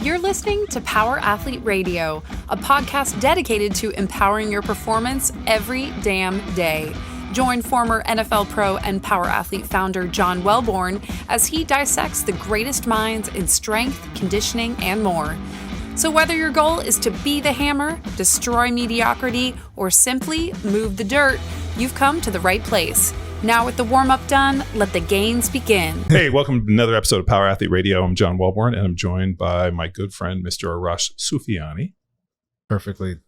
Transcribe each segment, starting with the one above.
You're listening to Power Athlete Radio, a podcast dedicated to empowering your performance every damn day. Join former NFL pro and Power Athlete founder John Welborn as he dissects the greatest minds in strength, conditioning, and more. So whether your goal is to be the hammer, destroy mediocrity, or simply move the dirt, you've come to the right place. Now with the warm-up done, let the gains begin. Hey, welcome to another episode of Power Athlete Radio. I'm John Welborn, and I'm joined by my good friend, Mr. Arash Soofiani. Perfectly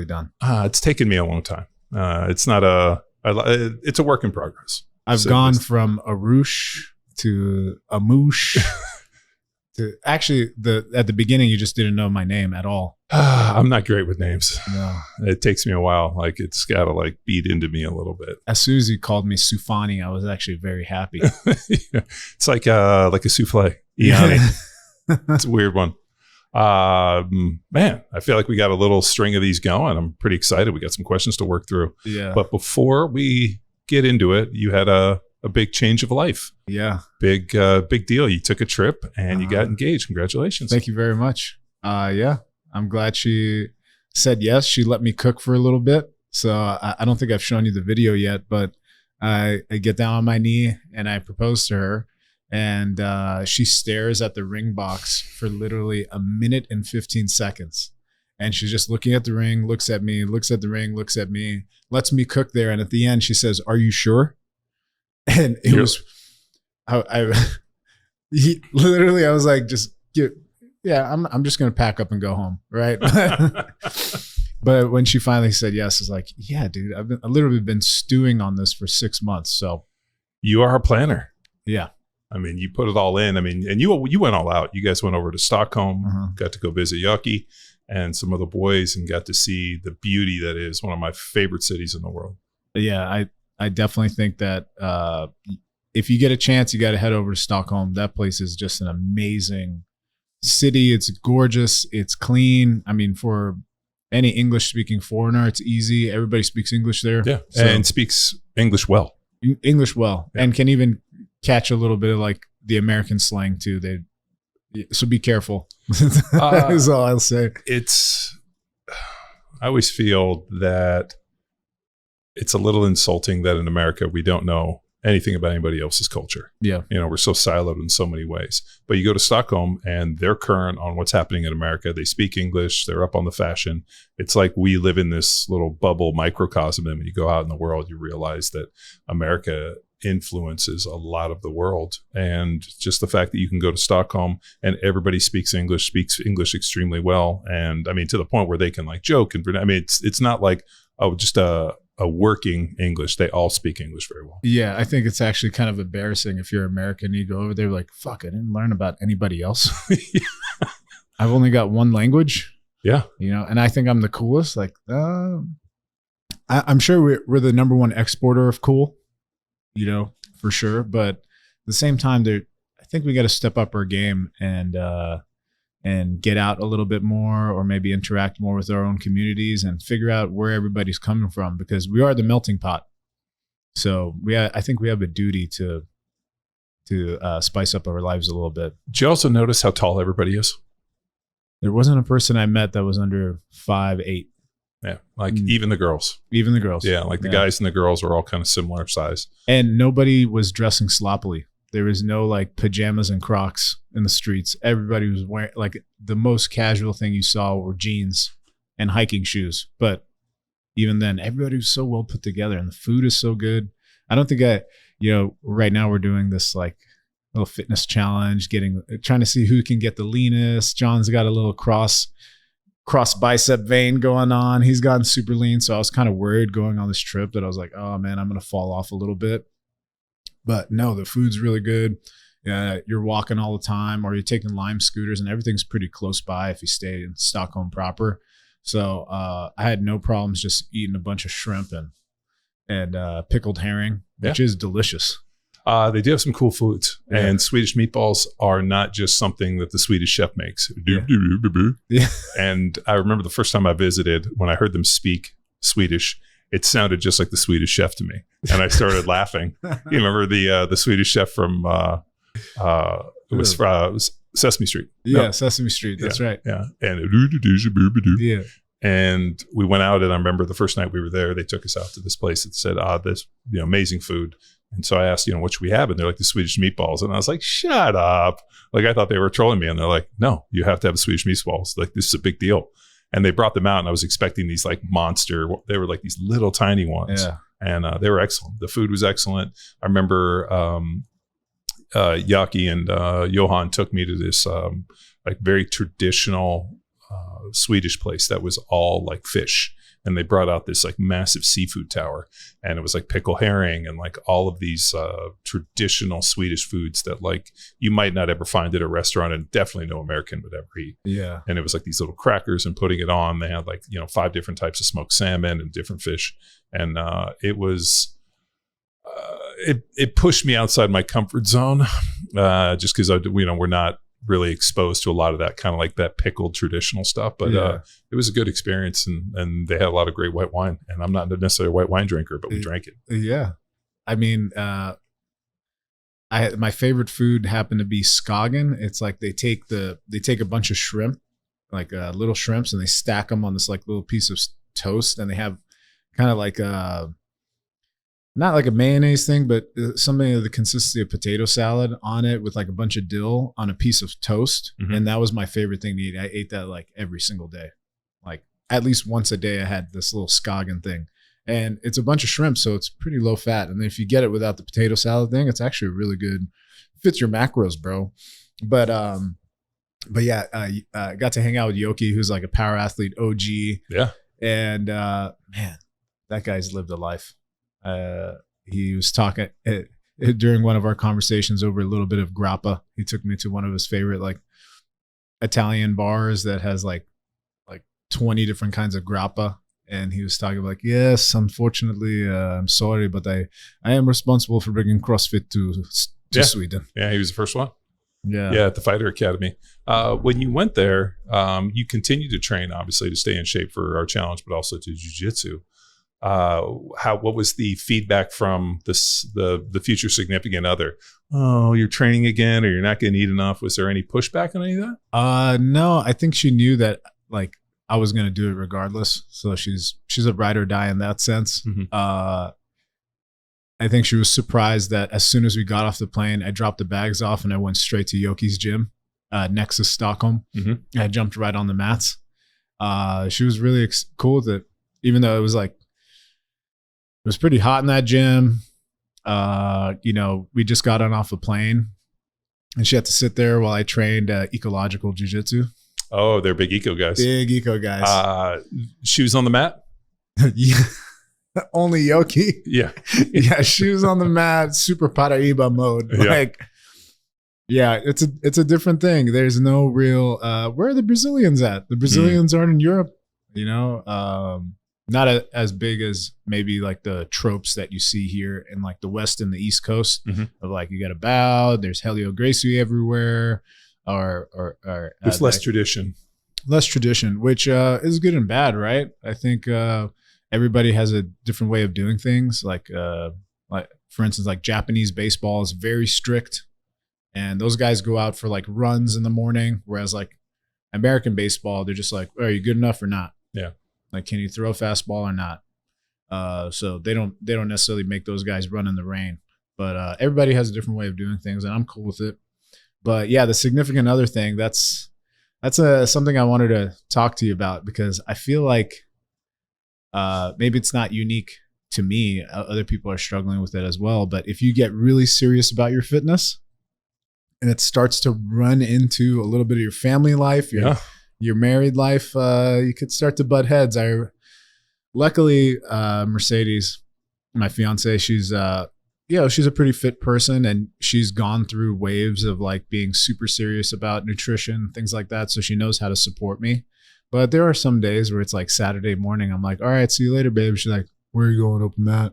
done. It's taken me a long time. It's a work in progress. I've gone from Arush to Amoosh to actually at the beginning you just didn't know my name at all. I'm not great with names. No. It takes me a while. Like it's got to beat into me a little bit. As soon as you called me Soofani, I was actually very happy. Yeah. It's like a souffle. Iani. It's a weird one. Man, I feel like we got a little string of these going. I'm pretty excited. We got some questions to work through. Yeah. But before we get into it, you had a big change of life. Yeah. Big deal. You took a trip and you got engaged. Congratulations. Thank you very much. Yeah. I'm glad she said yes. She let me cook for a little bit. So I don't think I've shown you the video yet, but I get down on my knee and I propose to her. And she stares at the ring box for literally a minute and 15 seconds. And she's just looking at the ring, looks at me, looks at the ring, looks at me, lets me cook there. And at the end, she says, "Are you sure?" And it was, I was like, I'm just going to pack up and go home. Right. But when she finally said yes, it's like, yeah, dude, I've literally been stewing on this for 6 months. So you are a planner. Yeah. I mean, you put it all in. I mean, and you went all out. You guys went over to Stockholm, got to go visit Yucky and some of the boys and got to see the beauty that is one of my favorite cities in the world. Yeah, I definitely think that if you get a chance, you got to head over to Stockholm. That place is just an amazing city. It's gorgeous. It's clean. I mean, for any English-speaking foreigner, it's easy. Everybody speaks English there. Yeah, so, and speaks English well. Yeah. And can even catch a little bit of like the American slang too. So be careful. Is all I'll say. I always feel that it's a little insulting that in America we don't know anything about anybody else's culture. Yeah. You know, we're so siloed in so many ways. But you go to Stockholm and they're current on what's happening in America. They speak English. They're up on the fashion. It's like we live in this little bubble microcosm. And when you go out in the world, you realize that America influences a lot of the world. And just the fact that you can go to Stockholm and everybody speaks English extremely well. And I mean, to the point where they can like joke. And I mean, it's not like, just a working English. They all speak English very well. Yeah, I think it's actually kind of embarrassing if you're American. You go over there like, fuck, I didn't learn about anybody else. Yeah. I've only got one language. Yeah. You know, and I think I'm the coolest. Like, I'm sure we're the number one exporter of cool, you know, for sure. But at the same time, I think we got to step up our game and get out a little bit more, or maybe interact more with our own communities and figure out where everybody's coming from, because we are the melting pot. So I think we have a duty to spice up our lives a little bit. Did you also notice how tall everybody is? There wasn't a person I met that was under 5'8". Yeah, like even the girls. Even the girls. Yeah, like the guys and the girls were all kind of similar size. And nobody was dressing sloppily. There was no like pajamas and Crocs in the streets. Everybody was wearing, like, the most casual thing you saw were jeans and hiking shoes. But even then, everybody was so well put together and the food is so good. I don't think right now we're doing this like little fitness challenge, trying to see who can get the leanest. John's got a little cross bicep vein going on. He's gotten super lean. So I was kind of worried going on this trip that I was like, oh man, I'm going to fall off a little bit. But no, the food's really good. You're walking all the time, or you're taking Lime scooters, and everything's pretty close by if you stay in Stockholm proper. So I had no problems just eating a bunch of shrimp and pickled herring, which is delicious. They do have some cool foods, and Swedish meatballs are not just something that the Swedish chef makes. Yeah. And I remember the first time I visited, when I heard them speak Swedish, it sounded just like the Swedish chef to me, and I started laughing. You remember the Swedish chef from it was Sesame Street. Yeah, No. Sesame Street. That's right. Yeah. And Yeah. and we went out, and I remember the first night we were there, they took us out to this place that said, this, amazing food. And so I asked, what should we have? And they're like, the Swedish meatballs. And I was like, shut up. Like, I thought they were trolling me. And they're like, no, you have to have the Swedish meatballs. Like, this is a big deal. And they brought them out, and I was expecting these like monster, they were like these little tiny ones. Yeah. And they were excellent. The food was excellent. I remember Yaki and Johan took me to this like very traditional Swedish place that was all like fish, and they brought out this like massive seafood tower, and it was like pickle herring and like all of these traditional Swedish foods that like you might not ever find at a restaurant, and definitely no American would ever eat. Yeah. And it was like these little crackers and putting it on. They had like 5 different types of smoked salmon and different fish, and it was it pushed me outside my comfort zone, just because we're not really exposed to a lot of that kind of like that pickled traditional stuff, but it was a good experience, and they had a lot of great white wine, and I'm not necessarily a white wine drinker, but we drank it. Yeah. I mean, my favorite food happened to be Skagen. It's like they take a bunch of shrimp, like little shrimps, and they stack them on this like little piece of toast, and they have kind of like not like a mayonnaise thing, but something of the consistency of potato salad on it with like a bunch of dill on a piece of toast. Mm-hmm. And that was my favorite thing to eat. I ate that like every single day. Like at least once a day I had this little Skagen thing. And it's a bunch of shrimp, so it's pretty low fat. And if you get it without the potato salad thing, it's actually really good. Fits your macros, bro. But yeah, I got to hang out with Yoki, who's like a power athlete OG. Yeah. And man, that guy's lived a life. He was talking during one of our conversations over a little bit of grappa. He took me to one of his favorite like Italian bars that has like 20 different kinds of grappa. And he was talking about like, yes, unfortunately, I'm sorry, but I am responsible for bringing CrossFit to Sweden. Yeah, he was the first one. Yeah, at the Fighter Academy. When you went there, you continued to train, obviously, to stay in shape for our challenge, but also to jiu-jitsu. What was the feedback from the future significant other? Oh, you're training again, or you're not going to eat enough. Was there any pushback on any of that? No, I think she knew that like I was going to do it regardless. So she's a ride or die in that sense. Mm-hmm. I think she was surprised that as soon as we got off the plane, I dropped the bags off and I went straight to Yoki's gym next to Stockholm. Mm-hmm. I jumped right on the mats. She was really cool with it, even though it was like, it was pretty hot in that gym. We just got on off a plane and she had to sit there while I trained ecological jiu-jitsu. Oh, they're big eco guys. Big eco guys. Shoes on the mat? Yeah. Only Yoki. Yeah. Yeah, shoes on the mat, super Paraíba mode. Yeah. Like, yeah, it's a different thing. There's no real where are the Brazilians at? The Brazilians aren't in Europe, not as big as maybe like the tropes that you see here in like the West and the East Coast of like you got to bow, there's Helio Gracie everywhere, or there's less tradition. Less tradition, which is good and bad, right? I think everybody has a different way of doing things. Like for instance, like Japanese baseball is very strict, and those guys go out for like runs in the morning, whereas like American baseball, they're just like, are you good enough or not? Yeah. Like, can you throw a fastball or not? So they don't necessarily make those guys run in the rain, but everybody has a different way of doing things, and I'm cool with it. But yeah, the significant other thing, that's something I wanted to talk to you about, because I feel like maybe it's not unique to me. Other people are struggling with it as well. But if you get really serious about your fitness and it starts to run into a little bit of your family life, your married life, you could start to butt heads. Luckily, Mercedes, my fiance, she's a pretty fit person, and she's gone through waves of like being super serious about nutrition, things like that. So she knows how to support me. But there are some days where it's like Saturday morning, I'm like, all right, see you later, babe. She's like, where are you going, open mat?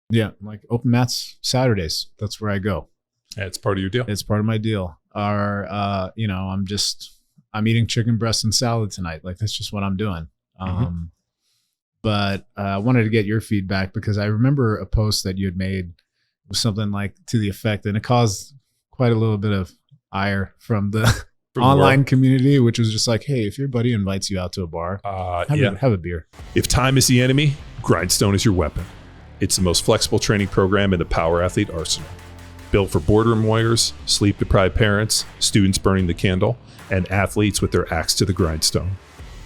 Yeah, I'm like, open mats Saturdays. That's where I go. Yeah, it's part of your deal. It's part of my deal. Or, I'm eating chicken breast and salad tonight. Like, that's just what I'm doing. But I wanted to get your feedback, because I remember a post that you had made with something like to the effect, and it caused quite a little bit of ire from the online community, which was just like, hey, if your buddy invites you out to a bar, have a beer. If time is the enemy, Grindstone is your weapon. It's the most flexible training program in the Power Athlete arsenal. Built for boardroom warriors, sleep-deprived parents, students burning the candle, and athletes with their axe to the grindstone.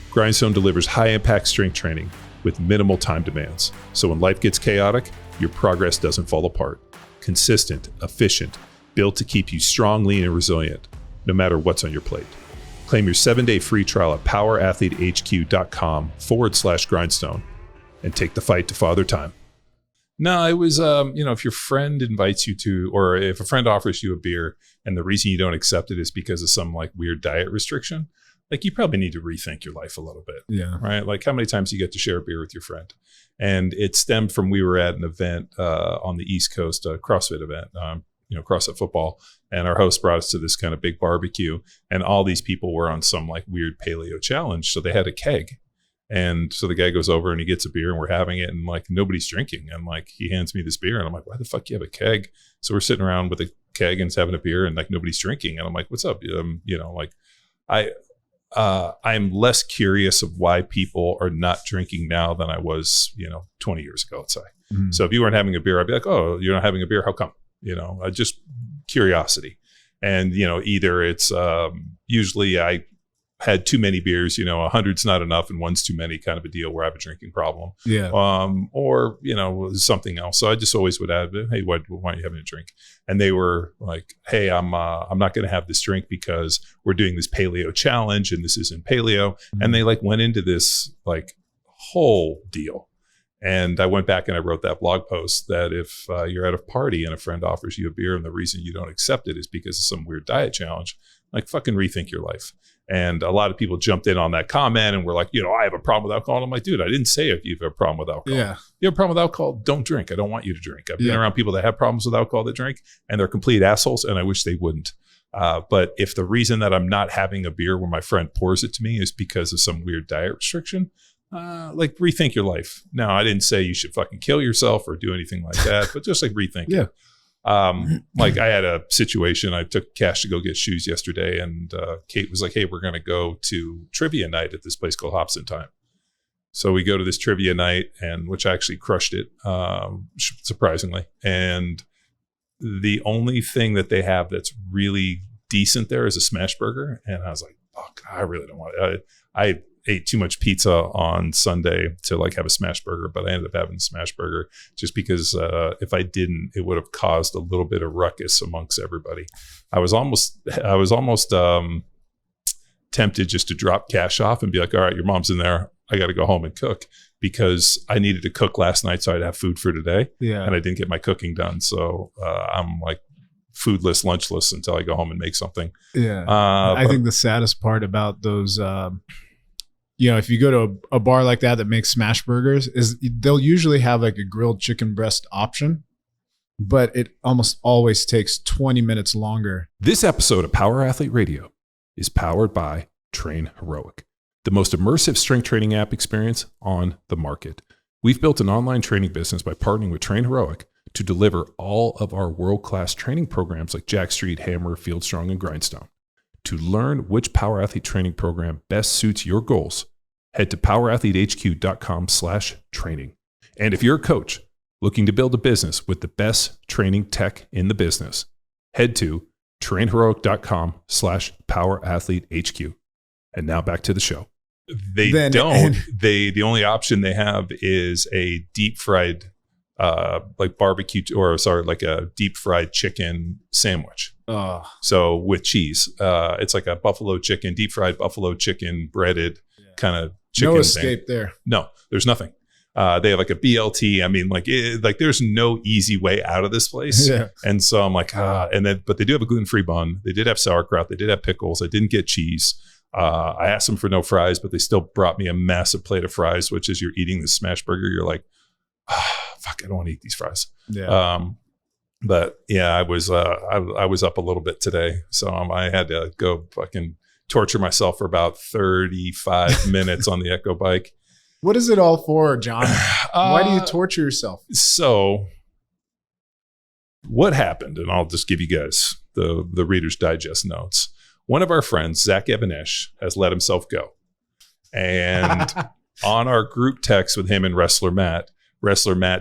Grindstone delivers high-impact strength training with minimal time demands. So when life gets chaotic, your progress doesn't fall apart. Consistent, efficient, built to keep you strong, lean, and resilient, no matter what's on your plate. Claim your 7-day free trial at powerathletehq.com/grindstone and take the fight to Father Time. No, it was, if your friend invites you to, or if a friend offers you a beer and the reason you don't accept it is because of some like weird diet restriction, like you probably need to rethink your life a little bit. Yeah. Right. Like how many times you get to share a beer with your friend? And it stemmed from, we were at an event on the East Coast, a CrossFit event, CrossFit football. And our host brought us to this kind of big barbecue, and all these people were on some like weird paleo challenge. So they had a keg. And so the guy goes over and he gets a beer and we're having it, and like nobody's drinking. And like he hands me this beer and I'm like, why the fuck do you have a keg? So we're sitting around with a keg and having a beer and like nobody's drinking. And I'm like, what's up? I'm less curious of why people are not drinking now than I was, 20 years ago, let's say. Mm-hmm. So if you weren't having a beer, I'd be like, oh, you're not having a beer? How come? Just curiosity. And, either it's usually I had too many beers, 100's not enough and one's too many kind of a deal where I have a drinking problem. Yeah. Or, something else. So I just always would add, hey, why aren't you having a drink? And they were like, hey, I'm not going to have this drink because we're doing this paleo challenge and this isn't paleo. Mm-hmm. And they like went into this like whole deal. And I went back and I wrote that blog post that if you're at a party and a friend offers you a beer and the reason you don't accept it is because of some weird diet challenge, like fucking rethink your life. And a lot of people jumped in on that comment and were like, I have a problem with alcohol. And I'm like, dude, I didn't say if you have a problem with alcohol. Yeah. You have a problem with alcohol, don't drink. I don't want you to drink. I've been around people that have problems with alcohol that drink, and they're complete assholes, and I wish they wouldn't. But if the reason that I'm not having a beer when my friend pours it to me is because of some weird diet restriction, like rethink your life. Now, I didn't say you should fucking kill yourself or do anything like that, but just like rethink it. Like I had a situation, I took cash to go get shoes yesterday, and Kate was like, hey, we're going to go to trivia night at this place called Hops and Time. So we go to this trivia night, and which I actually crushed it, surprisingly. And the only thing that they have that's really decent there is a smash burger. And I was like, fuck, I really don't want it. I ate too much pizza on Sunday to like have a smash burger, but I ended up having a smash burger just because if I didn't, it would have caused a little bit of ruckus amongst everybody. I was almost tempted just to drop cash off and be like, all right, your mom's in there. I got to go home and cook, because I needed to cook last night so I'd have food for today. Yeah. And I didn't get my cooking done. So I'm like foodless, lunchless until I go home and make something. Yeah. I think the saddest part about those, if you go to a bar like that makes smash burgers, is they'll usually have like a grilled chicken breast option, but it almost always takes 20 minutes longer. This episode of Power Athlete Radio is powered by Train Heroic, the most immersive strength training app experience on the market. We've built an online training business by partnering with Train Heroic to deliver all of our world-class training programs like Jack Street, Hammer, Field Strong, and Grindstone. To learn which Power Athlete training program best suits your goals, head to powerathletehq.com/training. And if you're a coach looking to build a business with the best training tech in the business, head to trainheroic.com/powerathletehq. And now back to the show. The only option they have is a deep fried like a deep fried chicken sandwich. So with cheese, it's like a deep fried buffalo chicken breaded kind of chicken. No escape there. No, there's nothing. They have like a BLT. I mean, there's no easy way out of this place. Yeah. And so I'm like, but they do have a gluten-free bun. They did have sauerkraut. They did have pickles. I didn't get cheese. I asked them for no fries, but they still brought me a massive plate of fries, which is, you're eating this smash burger, you're like, fuck, I don't want to eat these fries. Yeah. But yeah, I was up a little bit today, so I had to go fucking torture myself for about 35 minutes on the Echo bike. What is it all for, John? Why do you torture yourself? So what happened, and I'll just give you guys the Reader's Digest notes. One of our friends, Zach Evanesh, has let himself go. And on our group text with him and Wrestler Matt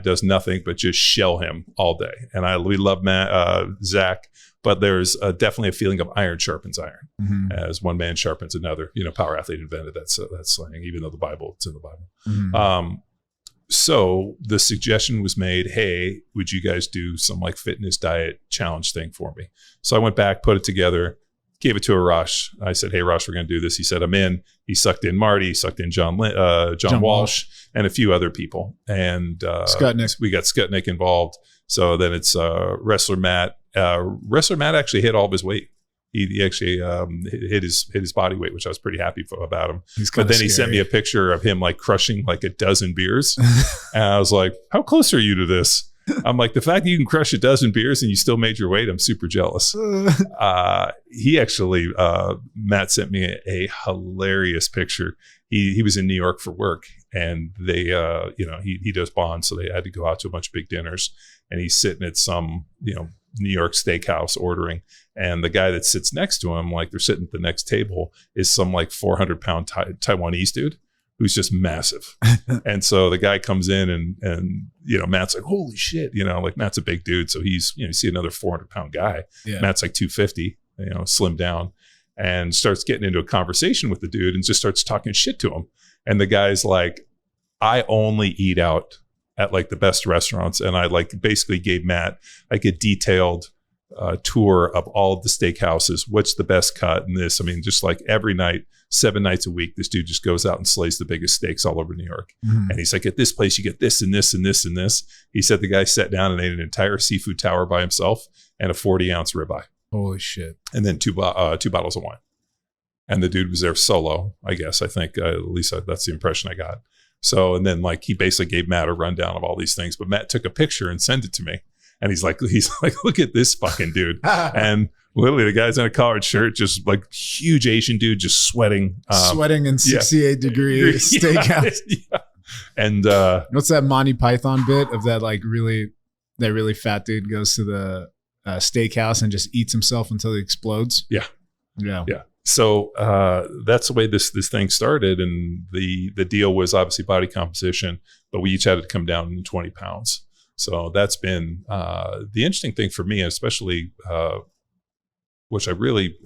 does nothing but just shell him all day. And we love Zach, but there's definitely a feeling of iron sharpens iron, as one man sharpens another. Power Athlete invented that slang, even though it's in the Bible. So the suggestion was made, hey, would you guys do some like fitness diet challenge thing for me? So I went back, put it together, gave it to Arash. I said, hey, Arash, we're going to do this. He said, I'm in. He sucked in Marty, sucked in John Walsh, and a few other people. And Skutnik. We got Skutnik involved. So then it's Wrestler Matt. Wrestler Matt actually hit all of his weight. He actually hit his body weight, which I was pretty happy about him. But then he sent me a picture of him like crushing like a dozen beers. And I was like, how close are you to this? I'm like, the fact that you can crush a dozen beers and you still made your weight, I'm super jealous. He actually, Matt sent me a hilarious picture. He was in New York for work, and they, he does bonds, so they had to go out to a bunch of big dinners, and he's sitting at some, New York steakhouse ordering, and the guy that sits next to him, like they're sitting at the next table, is some like 400-pound Taiwanese dude who's just massive. And so the guy comes in and Matt's like, holy shit, like Matt's a big dude. So he's, you see another 400-pound guy. Yeah. Matt's like 250, slim down, and starts getting into a conversation with the dude and just starts talking shit to him. And the guy's like, I only eat out at like the best restaurants. And I like basically gave Matt like a detailed tour of all of the steakhouses. What's the best cut in this? I mean, just like every night, 7 nights a week, this dude just goes out and slays the biggest steaks all over New York. And he's like, at this place, you get this and this and this and this. He said the guy sat down and ate an entire seafood tower by himself and a 40-ounce ribeye. Holy shit. And then two bottles of wine. And the dude was there solo, I guess. I think at least that's the impression I got. So, and then like he basically gave Matt a rundown of all these things, but Matt took a picture and sent it to me. And he's like, look at this fucking dude. And literally the guy's in a collared shirt, just like huge Asian dude, just sweating. Sweating in 68 degree steakhouse. Yeah. And what's that Monty Python bit of that like that really fat dude goes to the steakhouse and just eats himself until he explodes? Yeah. Yeah. Yeah. So that's the way this thing started. And the deal was obviously body composition, but we each had to come down 20 pounds. So that's been the interesting thing for me, especially, which I really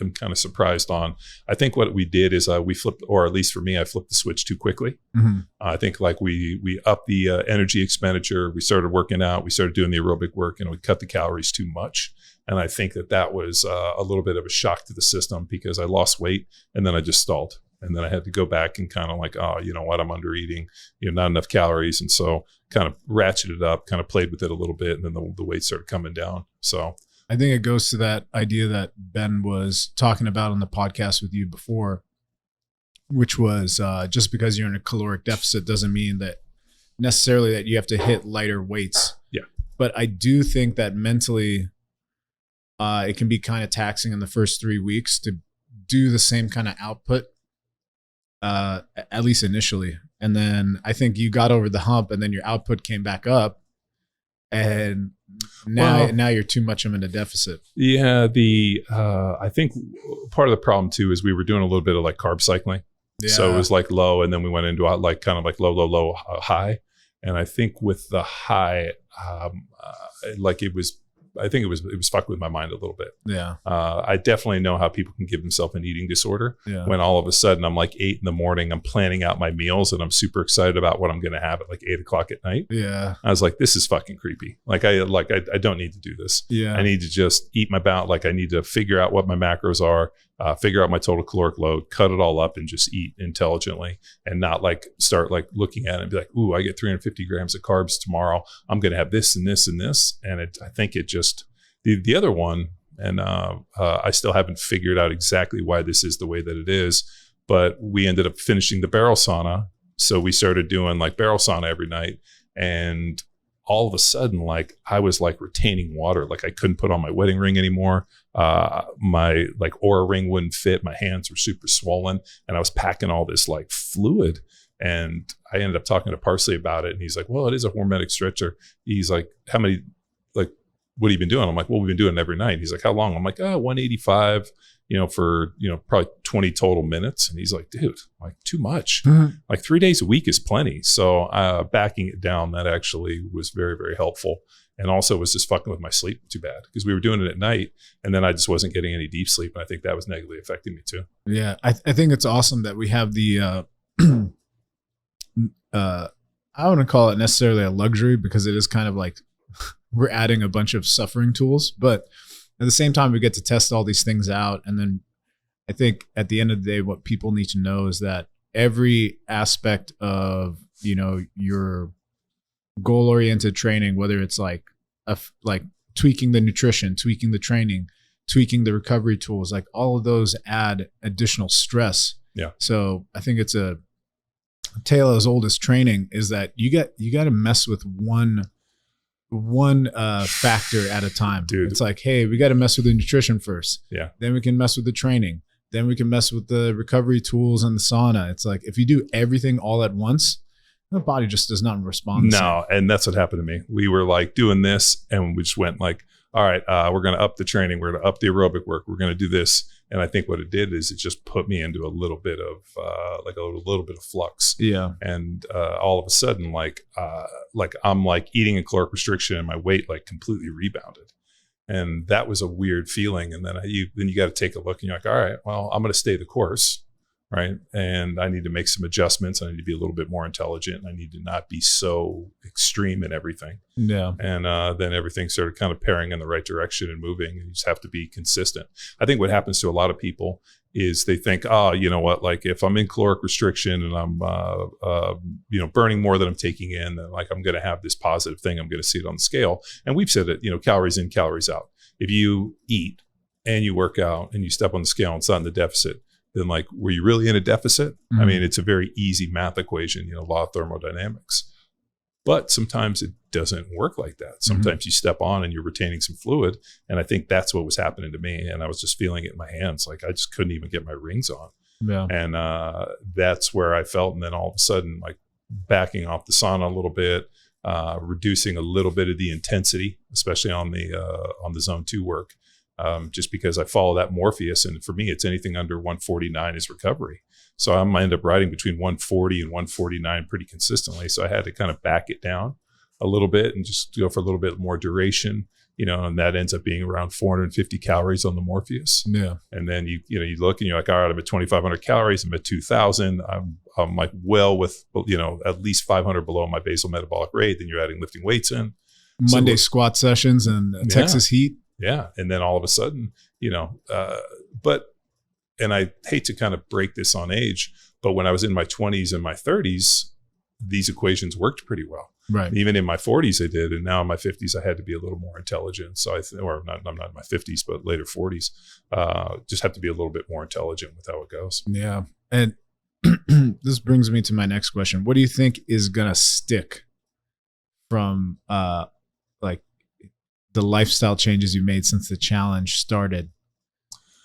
am kind of surprised on. I think what we did is we flipped, or at least for me, I flipped the switch too quickly. I think like we upped the energy expenditure. We started working out. We started doing the aerobic work, and we cut the calories too much. And I think that was a little bit of a shock to the system because I lost weight and then I just stalled. And then I had to go back and kind of like, oh, you know what, I'm under eating, not enough calories. And so kind of ratcheted up, kind of played with it a little bit. And then the weight started coming down. So I think it goes to that idea that Ben was talking about on the podcast with you before, which was just because you're in a caloric deficit doesn't mean that necessarily that you have to hit lighter weights. Yeah. But I do think that mentally it can be kind of taxing in the first 3 weeks to do the same kind of output, at least initially. And then I think you got over the hump and then your output came back up. And now you're too much of in a deficit. Yeah, I think part of the problem too is we were doing a little bit of like carb cycling. Yeah. So it was like low, and then we went into like kind of like low, high. And I think with the high, like it was fucked with my mind a little bit. Yeah. I definitely know how people can give themselves an eating disorder when all of a sudden I'm like 8 a.m, I'm planning out my meals and I'm super excited about what I'm going to have at like 8 o'clock at night. Yeah. I was like, this is fucking creepy. Like I don't need to do this. Yeah. I need to just eat my balance. Like I need to figure out what my macros are, figure out my total caloric load, cut it all up and just eat intelligently and not like start like looking at it and be like, ooh, I get 350 grams of carbs tomorrow. I'm going to have this and this and this. And I think it just, the other one, and I still haven't figured out exactly why this is the way that it is, but we ended up finishing the barrel sauna. So we started doing like barrel sauna every night. And all of a sudden, like I was like retaining water. Like I couldn't put on my wedding ring anymore. My like Aura ring wouldn't fit. My hands were super swollen and I was packing all this like fluid. And I ended up talking to Parsley about it. And he's like, well, it is a hormetic stretcher. He's like, how many, like, what have you been doing? I'm like, well, we've been doing it every night. He's like, how long? I'm like, 185, for, probably 20 total minutes. And he's like, dude, like too much. Like 3 days a week is plenty. So backing it down, that actually was very, very helpful. And also was just fucking with my sleep too bad because we were doing it at night and then I just wasn't getting any deep sleep. And I think that was negatively affecting me too. Yeah. I think it's awesome that we have the, I wouldn't call it necessarily a luxury because it is kind of like we're adding a bunch of suffering tools, but at the same time, we get to test all these things out. And then I think at the end of the day, what people need to know is that every aspect of, your goal-oriented training, whether it's like tweaking the nutrition, tweaking the training, tweaking the recovery tools, like all of those add additional stress. Yeah. So I think it's a tale as old as training is that you got to mess with one factor at a time. Dude. It's like, hey, we got to mess with the nutrition first. Yeah. Then we can mess with the training. Then we can mess with the recovery tools and the sauna. It's like, if you do everything all at once, the body just does not respond. No. And that's what happened to me. We were like doing this and we just went like, all right, we're going to up the training. We're going to up the aerobic work. We're going to do this. And I think what it did is it just put me into a little bit of a little bit of flux. Yeah. And all of a sudden, like I'm like eating a caloric restriction and my weight like completely rebounded. And that was a weird feeling. And then you got to take a look and you're like, all right, well, I'm going to stay the course. Right. And I need to make some adjustments. I need to be a little bit more intelligent. I need to not be so extreme in everything. Yeah. And then everything started kind of pairing in the right direction and moving. And you just have to be consistent. I think what happens to a lot of people is they think, you know what, like if I'm in caloric restriction and I'm, burning more than I'm taking in, then like I'm going to have this positive thing. I'm going to see it on the scale. And we've said it, calories in, calories out. If you eat and you work out and you step on the scale and it's not in the deficit, then like, were you really in a deficit? Mm-hmm. I mean, it's a very easy math equation, law of thermodynamics. But sometimes it doesn't work like that. Sometimes you step on and you're retaining some fluid. And I think that's what was happening to me. And I was just feeling it in my hands. Like I just couldn't even get my rings on. Yeah. And that's where I felt. And then all of a sudden, like backing off the sauna a little bit, reducing a little bit of the intensity, especially on the zone 2 work. Just because I follow that Morpheus. And for me, it's anything under 149 is recovery. So I'm end up riding between 140 and 149 pretty consistently. So I had to kind of back it down a little bit and just go for a little bit more duration, and that ends up being around 450 calories on the Morpheus. Yeah. And then you look and you're like, all right, I'm at 2,500 calories. I'm at 2,000. I'm like well with, at least 500 below my basal metabolic rate. Then you're adding lifting weights in. Monday squat sessions and Texas heat. Yeah. And then all of a sudden, and I hate to kind of break this on age, but when I was in my 20s and my 30s, these equations worked pretty well. Right. Even in my 40s, I did. And now in my 50s, I had to be a little more intelligent. So I'm not in my 50s, but later 40s, just have to be a little bit more intelligent with how it goes. Yeah. And this brings me to my next question. What do you think is going to stick from the lifestyle changes you made since the challenge started?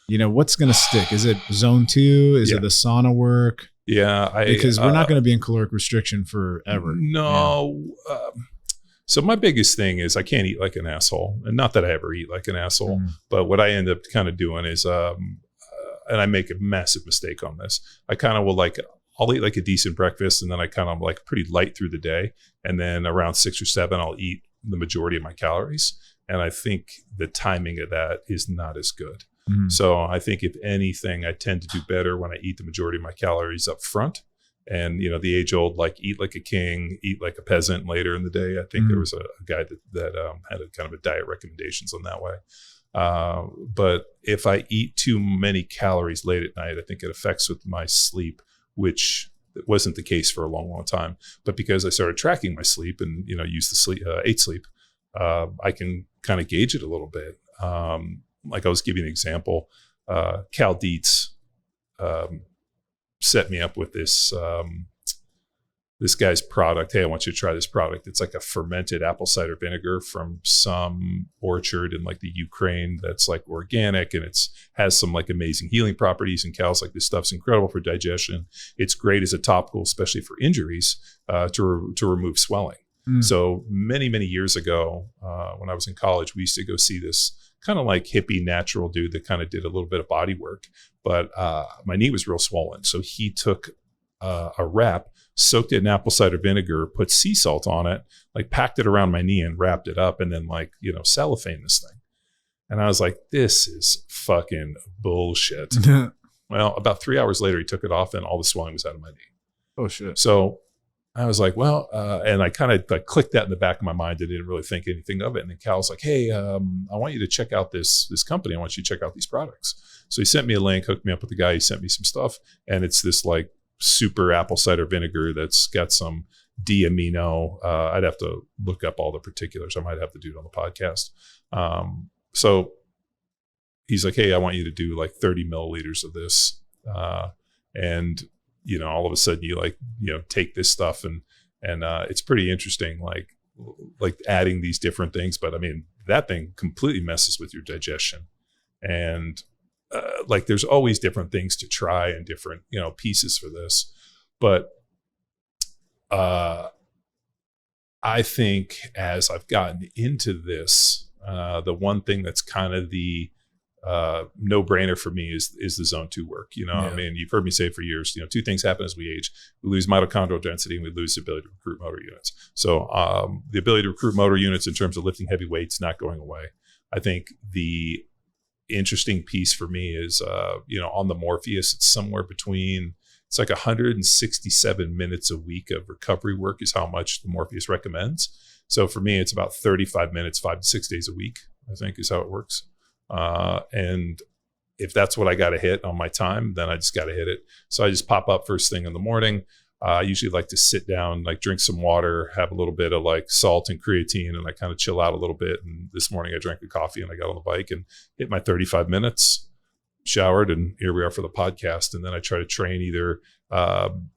What's going to stick? Is it zone 2? Is it the sauna work? Yeah. Because we're not going to be in caloric restriction forever. No. Yeah. So my biggest thing is I can't eat like an asshole. And not that I ever eat like an asshole, but what I end up kind of doing is, and I make a massive mistake on this. I kind of will I'll eat like a decent breakfast and then I kind of like pretty light through the day. And then around 6 or 7, I'll eat the majority of my calories. And I think the timing of that is not as good. Mm-hmm. So I think if anything, I tend to do better when I eat the majority of my calories up front. And, the age old, like eat like a king, eat like a peasant later in the day. I think there was a guy that had a kind of a diet recommendations on that way. But if I eat too many calories late at night, I think it affects with my sleep, which wasn't the case for a long, long time. But because I started tracking my sleep and, use the 8 sleep, I can kind of gauge it a little bit. Like I was giving an example, Cal Dietz set me up with this guy's product. Hey, I want you to try this product. It's like a fermented apple cider vinegar from some orchard in like the Ukraine that's like organic and has some like amazing healing properties. And Cal's like, this stuff's incredible for digestion. It's great as a topical, especially for injuries, to remove swelling. So many, many years ago, when I was in college, we used to go see this kind of like hippie natural dude that kind of did a little bit of body work. But my knee was real swollen. So he took a wrap, soaked it in apple cider vinegar, put sea salt on it, like packed it around my knee and wrapped it up, and then like, cellophane this thing. And I was like, this is fucking bullshit. Well, about 3 hours later, he took it off and all the swelling was out of my knee. Oh, shit. So I was like, well, and I kind of like clicked that in the back of my mind. I didn't really think anything of it. And then Cal's like, hey, I want you to check out this company. I want you to check out these products. So he sent me a link, hooked me up with the guy. He sent me some stuff. And it's this like super apple cider vinegar that's got some D-amino. I'd have to look up all the particulars. I might have to do it on the podcast. So he's like, hey, I want you to do like 30 milliliters of this. And all of a sudden you take this stuff and it's pretty interesting, like adding these different things. But I mean, that thing completely messes with your digestion. And like there's always different things to try and different, pieces for this. But I think as I've gotten into this, the one thing that's kind of the no-brainer for me is the zone 2 work. I mean, you've heard me say for years, 2 things happen as we age. We lose mitochondrial density and we lose the ability to recruit motor units. So the ability to recruit motor units in terms of lifting heavy weights not going away. I think the interesting piece for me is, on the Morpheus, it's somewhere between, it's like 167 minutes a week of recovery work is how much the Morpheus recommends. So for me, it's about 35 minutes, 5 to 6 days a week, I think is how it works. And if that's what I got to hit on my time, then I just got to hit it. So I just pop up first thing in the morning. I usually like to sit down, like drink some water, have a little bit of like salt and creatine, and I kind of chill out a little bit. And this morning I drank a coffee and I got on the bike and hit my 35 minutes, showered, and here we are for the podcast. And then I try to train either,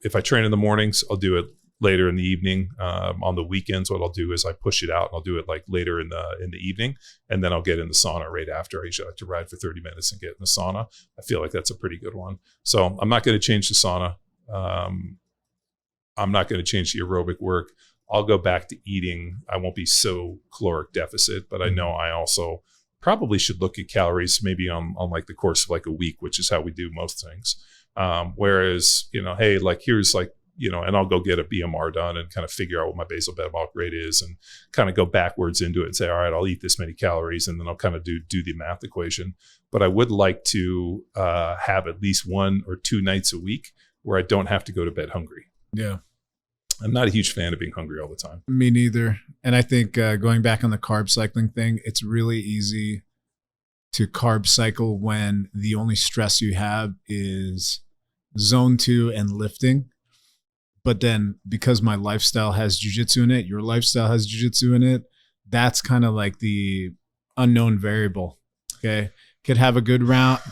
if I train in the mornings, I'll do it later in the evening. On the weekends, what I'll do is I push it out and I'll do it like later in the evening, and then I'll get in the sauna right after. I usually like to ride for 30 minutes and get in the sauna. I feel like that's a pretty good one. So I'm not going to change the sauna. I'm not going to change the aerobic work. I'll go back to eating. I won't be so caloric deficit, but I know I also probably should look at calories maybe on like the course of like a week, which is how we do most things. Whereas, hey, like here's like, and I'll go get a BMR done and kind of figure out what my basal metabolic rate is and kind of go backwards into it and say, all right, I'll eat this many calories, and then I'll kind of do the math equation. But I would like to have at least 1 or 2 nights a week where I don't have to go to bed hungry. Yeah. I'm not a huge fan of being hungry all the time. Me neither. And I think going back on the carb cycling thing, it's really easy to carb cycle when the only stress you have is zone 2 and lifting. But then because my lifestyle has jiu-jitsu in it, your lifestyle has jiu-jitsu in it, that's kind of like the unknown variable. Okay. Could have good rounds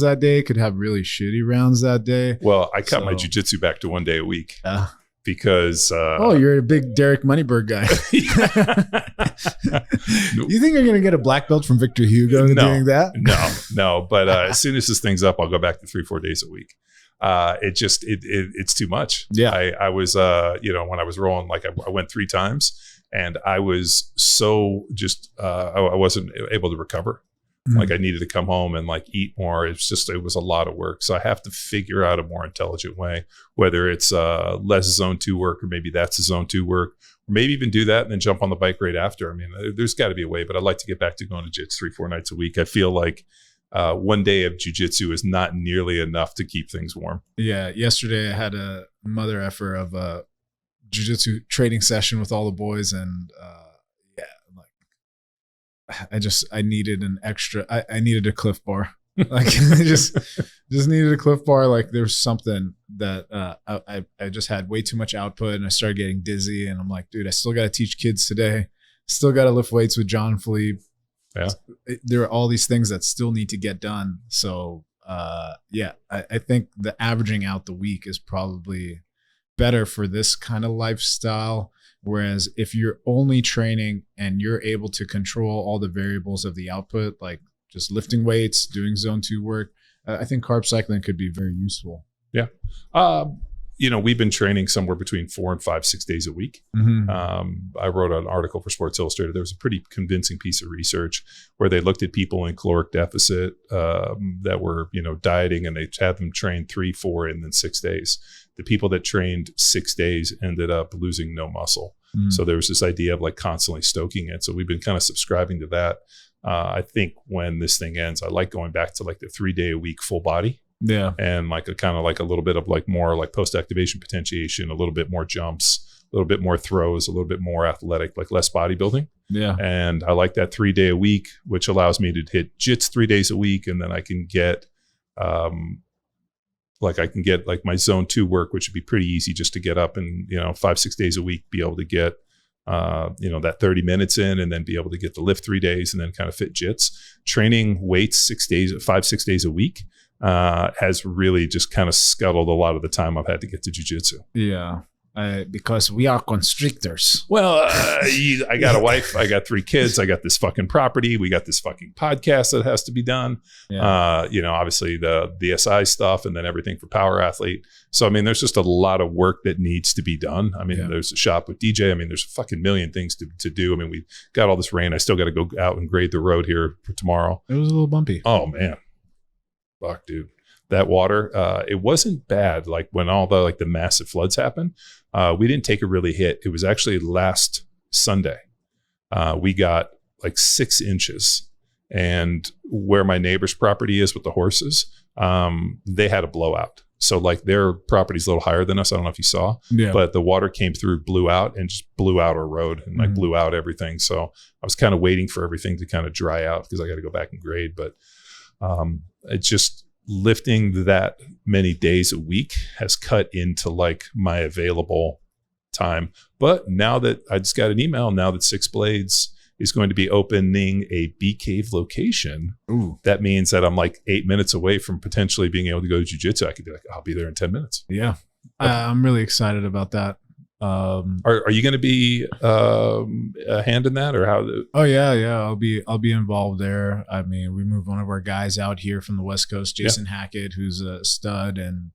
that day, could have really shitty rounds that day. Well, I cut my jiu-jitsu back to 1 day a week. Because you're a big Derek Moneyberg guy. You think you're gonna get a black belt from Victor Hugo doing that? No. But as soon as this thing's up, I'll go back to 3-4 days a week. It's too much. Yeah. I was when I was rolling, like I went 3 times, and I was so just I wasn't able to recover. Mm-hmm. Like I needed to come home and like eat more. It was a lot of work. So I have to figure out a more intelligent way, whether it's less zone 2 work, or maybe that's the zone 2 work, or maybe even do that and then jump on the bike right after. I mean, there's got to be a way, but I'd like to get back to going to jiu-jitsu 3-4 nights a week. I feel like 1 day of jiu-jitsu is not nearly enough to keep things warm. Yeah. Yesterday I had a mother effer of a jiu-jitsu training session with all the boys, and I needed an extra, I needed a Cliff Bar. Like I just needed a Cliff Bar. Like there's something that I just had way too much output, and I started getting dizzy, and I'm like, dude, I still got to teach kids today. Still got to lift weights with John Philippe. Yeah. There are all these things that still need to get done. So I think the averaging out the week is probably better for this kind of lifestyle. Whereas if you're only training and you're able to control all the variables of the output, like just lifting weights, doing zone 2 work, I think carb cycling could be very useful. Yeah. we've been training somewhere between 4 and 5, 6 days a week. I wrote an article for Sports Illustrated. There was a pretty convincing piece of research where they looked at people in caloric deficit that were, dieting, and they had them train 3, 4, and then 6 days. The people that trained 6 days ended up losing no muscle. So there was this idea of like constantly stoking it. So we've been kind of subscribing to that. I think when this thing ends, I like going back to like the 3-day-a-week full body. Yeah. And like a kind of like a little bit of like more like post-activation potentiation, a little bit more jumps, a little bit more throws, a little bit more athletic, like less bodybuilding. Yeah. And I like that 3-day-a-week, which allows me to hit jits 3 days a week. And then I can get, like my zone 2 work, which would be pretty easy just to get up and, 5, 6 days a week, be able to get, that 30 minutes in, and then be able to get the lift 3 days and then kind of fit jits. Training weights 5, 6 days a week has really just kind of scuttled a lot of the time I've had to get to jiu-jitsu. Yeah. Because we are constrictors. Well, I got a wife, I got 3 kids, I got this fucking property, we got this fucking podcast that has to be done. Yeah. Obviously the SI stuff, and then everything for Power Athlete. So, there's just a lot of work that needs to be done. There's a shop with DJ. There's a fucking million things to do. We got all this rain. I still got to go out and grade the road here for tomorrow. It was a little bumpy. Oh, man. Fuck, dude. That water, it wasn't bad. Like when all the massive floods happened, we didn't take a really hit. It was actually last Sunday. We got like 6 inches, and where my neighbor's property is with the horses, they had a blowout. So like their property's a little higher than us. I don't know if you saw, but the water came through, blew out, and just blew out our road and like blew out everything. So I was kind of waiting for everything to kind of dry out because I got to go back and grade. But it's just lifting that many days a week has cut into like my available time. But now that I just got an email, now that Six Blades is going to be opening a Bee Cave location, that means that I'm like 8 minutes away from potentially being able to go to jiu-jitsu. I could be like, I'll be there in 10 minutes. Yeah. I'm really excited about that. Are you going to be a hand in that, or how? I'll be involved there. We moved one of our guys out here from the West Coast, Jason Hackett, who's a stud, and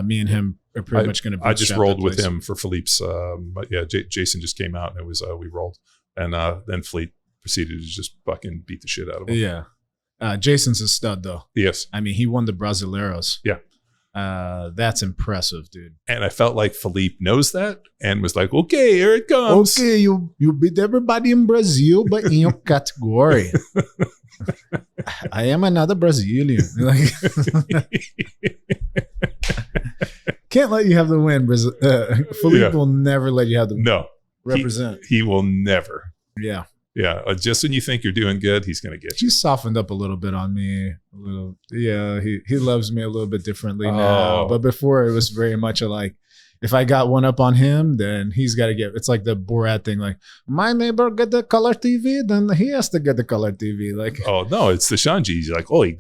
me and him are pretty much going to. I just rolled with him for Philippe's. But yeah, Jason just came out, and it was we rolled, and then Fleet proceeded to just fucking beat the shit out of him. Yeah, Jason's a stud though. Yes, he won the Brasileiros. Yeah. That's impressive, dude. And I felt like Felipe knows that and was like, okay, here it comes. Okay, you beat everybody in Brazil, but in your category. I am another Brazilian. Can't let you have the win. Felipe will never let you have the represent. He will never. Yeah. Yeah, just when you think you're doing good, he's going to get you. He's softened up a little bit on me. A little, yeah. He loves me a little bit differently now. But before, it was very much like, if I got one up on him, then he's got to get. It's like the Borat thing. Like, my neighbor get the color TV, then he has to get the color TV. Like, oh no, it's the Shanji. He's like, oh, he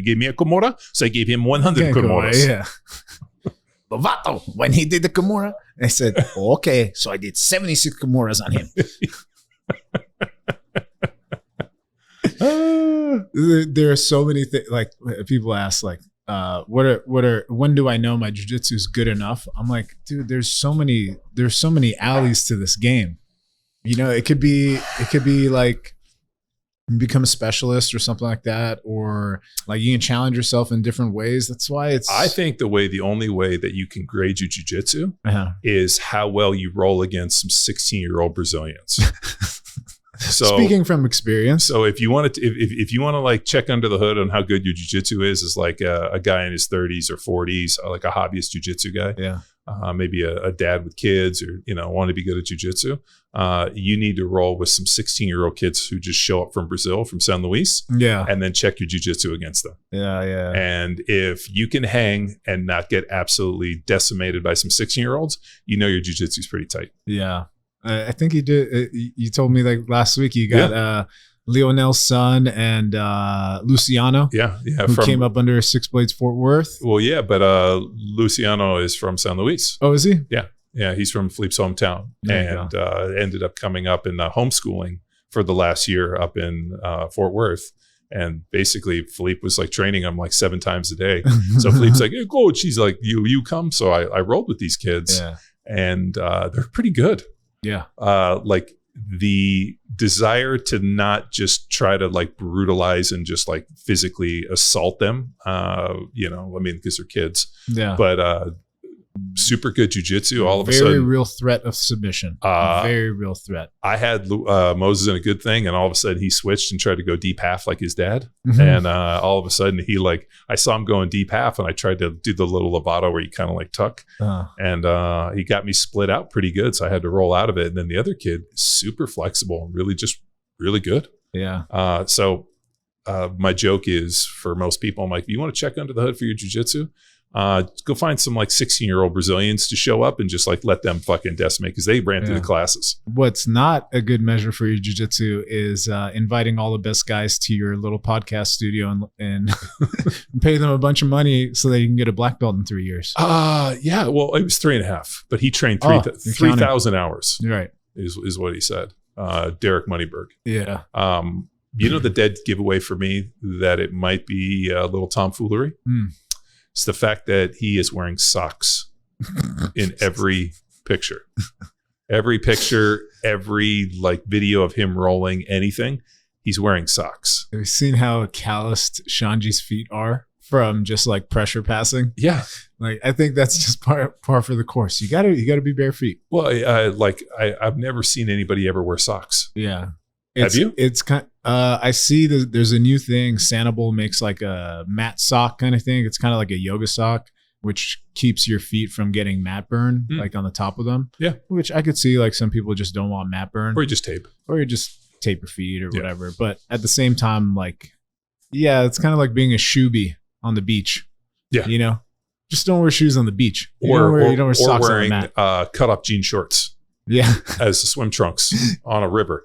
gave me a Kimura, so I gave him 100 Kimuras. Yeah. But Vato, when he did the Kimura, I said, okay, so I did 76 Kimuras on him. There are so many things. Like people ask, like, when do I know my jiu-jitsu is good enough? I'm like, dude, there's so many alleys to this game. It could be like you become a specialist or something like that, or like you can challenge yourself in different ways. That's why I think the only way that you can grade your jiu-jitsu is how well you roll against some 16-year-old Brazilians. So, speaking from experience, so if you want to like check under the hood on how good your jiu-jitsu is like a guy in his 30s or 40s, like a hobbyist jiu-jitsu guy, maybe a dad with kids, or want to be good at jiu-jitsu, you need to roll with some 16-year-old kids who just show up from Brazil, from San Luis, and then check your jiu-jitsu against them. And if you can hang and not get absolutely decimated by some 16-year-olds, your jiu-jitsu is pretty tight. I think you did. You told me like last week you got Lionel's son and Luciano. Who came up under Six Blades Fort Worth. Well, yeah, but Luciano is from San Luis. Oh, is he? Yeah, he's from Felipe's hometown, and ended up coming up in homeschooling for the last year up in Fort Worth. And basically Philippe was like training him like 7 times a day. So Philippe's like, hey, coach, he's like, you come. So I rolled with these kids and they're pretty good. Yeah. Like the desire to not just try to like brutalize and just like physically assault them, because they're kids. Yeah. But super good jujitsu. All of a very sudden, real threat of submission. Very real threat. I had Moses in a good thing, and all of a sudden he switched and tried to go deep half like his dad. And all of a sudden I saw him going deep half, and I tried to do the little Lovato where you kind of like tuck, and he got me split out pretty good. So I had to roll out of it. And then the other kid, super flexible and really good. Yeah. So my joke is for most people, I'm like, you want to check under the hood for your jujitsu? Go find some like 16-year-old Brazilians to show up and just like let them fucking decimate because they ran through the classes. What's not a good measure for your jiu-jitsu is inviting all the best guys to your little podcast studio and pay them a bunch of money so they can get a black belt in 3 years. Yeah. Well, it was 3.5, but he trained 3,000 hours. Right. Is what he said. Derek Moneyberg. Yeah. The dead giveaway for me that it might be a little tomfoolery. It's the fact that he is wearing socks in every picture. Every picture, every like video of him rolling anything, he's wearing socks. Have you seen how calloused Shanji's feet are from just like pressure passing? Yeah. Like I think that's just par for the course. You gotta be bare feet. Well, I've never seen anybody ever wear socks. Yeah. Have you? It's kind. I see there's a new thing. Sanibel makes like a mat sock kind of thing. It's kind of like a yoga sock, which keeps your feet from getting mat burn, like on the top of them. Yeah. Which I could see like some people just don't want mat burn. Or you just tape. Or you just tape your feet or whatever. But at the same time, like, yeah, it's kind of like being a shoebie on the beach. Yeah. You know? Just don't wear shoes on the beach. You don't wear socks wearing on the mat. cut-off jean shorts. Yeah. As swim trunks on a river.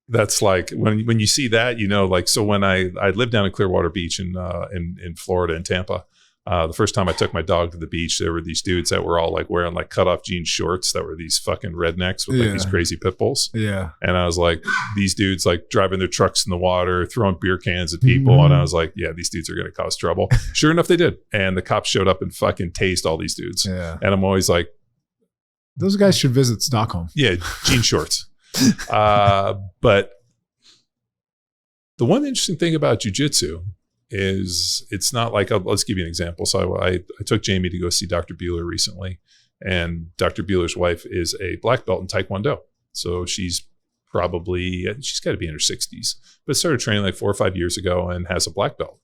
That's like when you see that, like, so when I lived down in Clearwater Beach in Florida, in Tampa, the first time I took my dog to the beach, there were these dudes that were all like wearing like cutoff jean shorts that were these fucking rednecks with like these crazy pit bulls. Yeah. And I was like, these dudes like driving their trucks in the water, throwing beer cans at people. And I was like, yeah, these dudes are going to cause trouble. Sure enough, they did. And the cops showed up and fucking tased all these dudes. Yeah. And I'm always like, those guys should visit Stockholm. Yeah. Jean shorts. But the one interesting thing about jiu-jitsu is it's not like, let's give you an example. So I took Jamie to go see Dr. Bueller recently, and Dr. Bueller's wife is a black belt in Taekwondo. So she's got to be in her 60s, but started training like 4 or 5 years ago and has a black belt.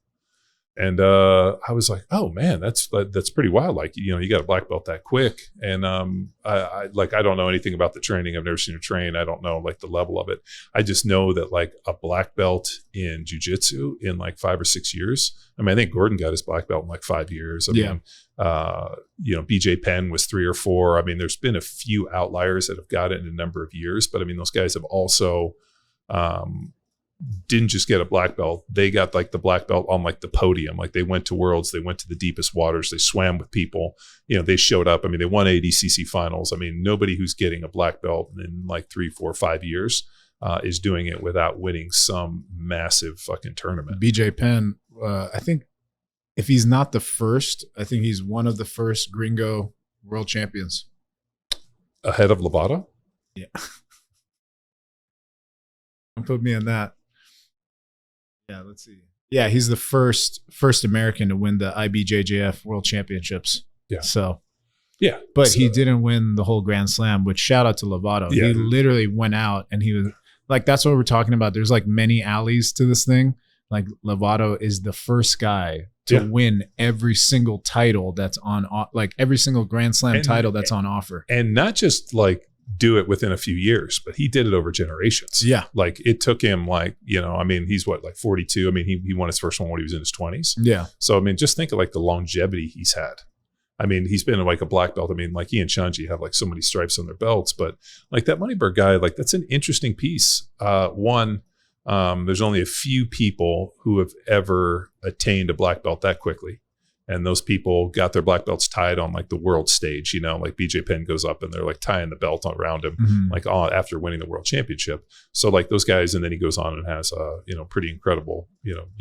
And I was like, oh man, that's pretty wild. Like, you got a black belt that quick. And I don't know anything about the training. I've never seen her train. I don't know like the level of it. I just know that like a black belt in jiu-jitsu in like 5 or 6 years. I mean, I think Gordon got his black belt in like 5 years. I mean, BJ Penn was 3 or 4. I mean, there's been a few outliers that have got it in a number of years, but I mean, those guys have also, didn't just get a black belt. They got like the black belt on like the podium. Like they went to Worlds, they went to the deepest waters, they swam with people, they showed up. I mean, they won ADCC finals. I mean, nobody who's getting a black belt in like 3, 4, 5 years is doing it without winning some massive fucking tournament. BJ Penn, I think if he's not the first, I think he's one of the first gringo world champions. Ahead of Lovato? Yeah. Don't put me on that. Yeah, let's see. Yeah, he's the first American to win the IBJJF World Championships. Yeah. So, yeah. But he didn't win the whole Grand Slam, which shout out to Lovato. Yeah. He literally went out and he was like, that's what we're talking about. There's like many alleys to this thing. Like Lovato is the first guy to win every single title that's on, like every single Grand Slam title that's on offer. And not just like do it within a few years, but he did it over generations. Yeah. Like it took him like, I mean, he's like 42. I mean, he won his first one when he was in his 20s. Yeah. So, I mean, just think of like the longevity he's had. I mean, he's been like a black belt. I mean, like he and Shanji have like so many stripes on their belts, but like that Moneyberg guy, like that's an interesting piece. There's only a few people who have ever attained a black belt that quickly. And those people got their black belts tied on like the world stage, like BJ Penn goes up and they're like tying the belt around him, like after winning the world championship. So like those guys, and then he goes on and has a, pretty incredible,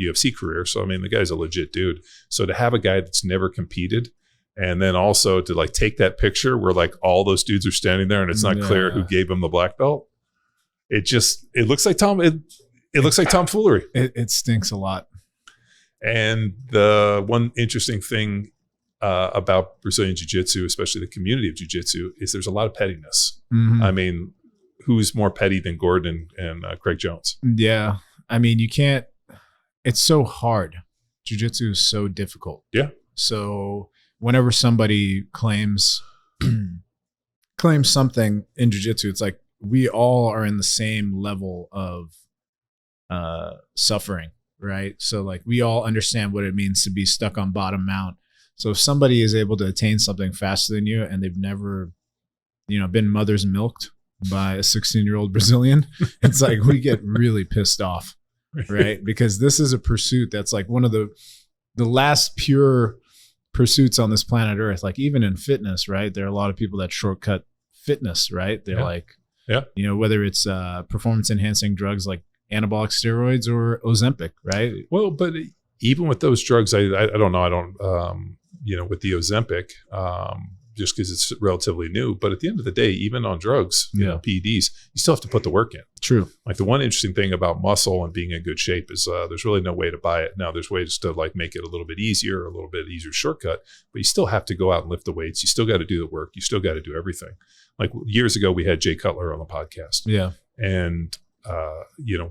UFC career. So, I mean, the guy's a legit dude. So to have a guy that's never competed, and then also to like take that picture where like all those dudes are standing there and it's not clear who gave him the black belt. It looks like it looks like tomfoolery. It stinks a lot. And the one interesting thing about Brazilian Jiu-Jitsu, especially the community of Jiu-Jitsu, is there's a lot of pettiness. I mean, who's more petty than Gordon and Craig Jones? Yeah. I mean, you can't, it's so hard. Jiu-Jitsu is so difficult. Yeah. So whenever somebody claims something in jiu-jitsu, it's like we all are in the same level of suffering, right? So like we all understand what it means to be stuck on bottom mount. So if somebody is able to attain something faster than you and they've never, been mother's milked by a 16-year-old Brazilian, it's like we get really pissed off, right? Because this is a pursuit that's like one of the last pure pursuits on this planet Earth. Like even in fitness, right? There are a lot of people that shortcut fitness, right? They're whether it's performance enhancing drugs like anabolic steroids or Ozempic, right? Well, but even with those drugs, I don't know. I don't, with the Ozempic, just because it's relatively new. But at the end of the day, even on drugs, PEDs, you still have to put the work in. True. Like the one interesting thing about muscle and being in good shape is there's really no way to buy it. Now there's ways to like make it a little bit easier, shortcut, but you still have to go out and lift the weights. You still got to do the work. You still got to do everything. Like years ago, we had Jay Cutler on the podcast. Yeah. And,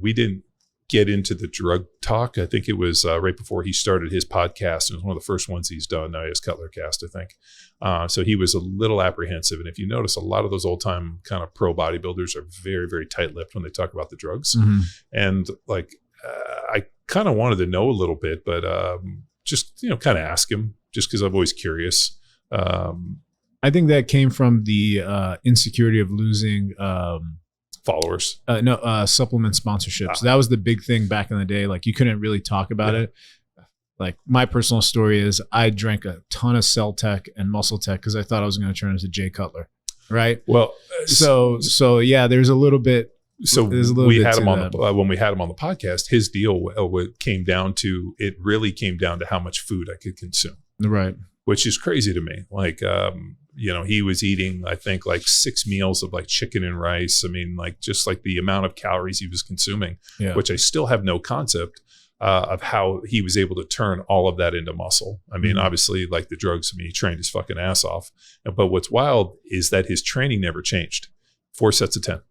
we didn't get into the drug talk. I think it was right before he started his podcast. It was one of the first ones he's done. Now he has Cutler Cast, I think. So he was a little apprehensive. And if you notice, a lot of those old time kind of pro bodybuilders are very, very tight-lipped when they talk about the drugs. And like, I kind of wanted to know a little bit, but just, kind of ask him just because I'm always curious. I think that came from the insecurity of losing followers. Supplement sponsorships. That was the big thing back in the day. Like you couldn't really talk about it. Like my personal story is I drank a ton of Cell Tech and Muscle Tech because I thought I was going to turn into Jay Cutler. Right. Well, so yeah, there's a little bit. So we had him on when we had him on the podcast, his deal came down to how much food I could consume. Right. Which is crazy to me. Like, he was eating, I think, like 6 meals of like chicken and rice. I mean, like just like the amount of calories he was consuming, which I still have no concept of how he was able to turn all of that into muscle. I mean, obviously, like the drugs, he trained his fucking ass off. But what's wild is that his training never changed. 4 sets of 10.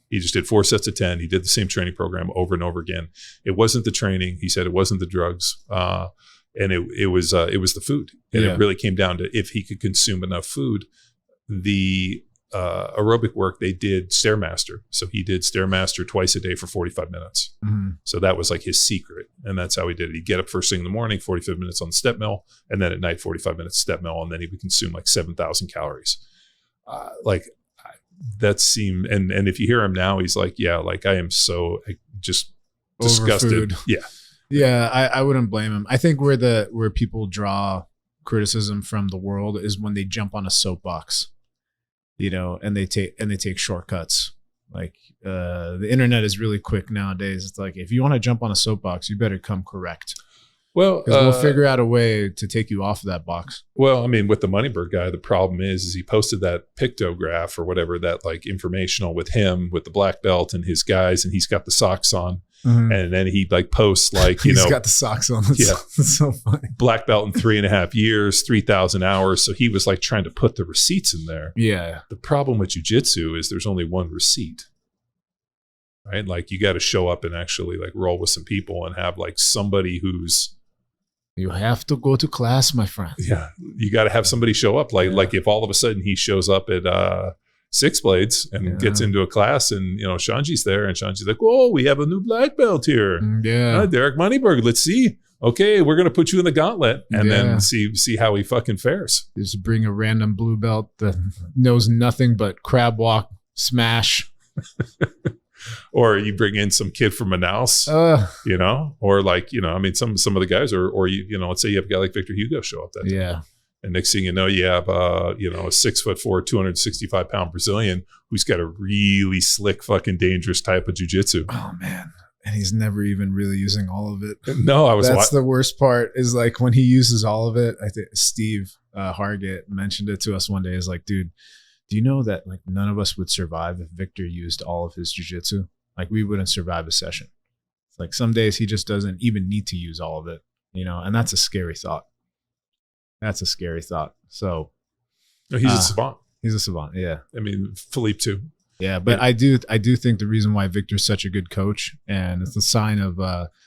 He just did 4 sets of 10. He did the same training program over and over again. It wasn't the training. He said it wasn't the drugs. And it was the food. And it really came down to if he could consume enough food. The aerobic work, they did Stairmaster. So he did Stairmaster twice a day for 45 minutes. So that was like his secret. And that's how he did it. He'd get up first thing in the morning, 45 minutes on the step mill. And then at night, 45 minutes step mill. And then he would consume like 7,000 calories. That seemed, and if you hear him now, he's like, yeah, like I am so just disgusted. Yeah. Yeah, I wouldn't blame him. I think where people draw criticism from the world is when they jump on a soapbox, and they take shortcuts. Like the internet is really quick nowadays. It's like if you want to jump on a soapbox, you better come correct. Well, because we'll figure out a way to take you off of that box. Well, I mean, with the Moneybird guy, the problem is he posted that pictograph or whatever, that like informational with him with the black belt and his guys, and he's got the socks on. And then he like posts like, he's got the socks on. That's so funny. Black belt in 3.5 years, 3,000 hours. So he was like trying to put the receipts in there. Yeah. The problem with jiu-jitsu is there's only one receipt, right? Like you got to show up and actually like roll with some people and have like somebody you have to go to class, my friend. Yeah. You got to have somebody show up. Like if all of a sudden he shows up at, Six Blades and gets into a class and, Shanji's there and Shanji's like, oh, we have a new black belt here. Yeah. Derek Moneyberg, let's see. Okay, we're going to put you in the gauntlet and then see how he fucking fares. Just bring a random blue belt that knows nothing but crab walk, smash. Or you bring in some kid from Manaus, or like, I mean, some of the guys, or let's say you have a guy like Victor Hugo show up that day. Yeah. And next thing you know, you have, a 6'4", 265-pound Brazilian who's got a really slick, fucking dangerous type of jiu-jitsu. Oh, man. And he's never even really using all of it. No, That's the worst part is like when he uses all of it. I think Steve Hargett mentioned it to us one day. Is like, dude, do you know that like none of us would survive if Victor used all of his jiu-jitsu? Like we wouldn't survive a session. It's like some days he just doesn't even need to use all of it, and that's a scary thought. That's a scary thought. So no, he's a savant. He's a savant. Yeah. I mean, Philippe too. Yeah, but I do think the reason why Victor's such a good coach, and it's a sign of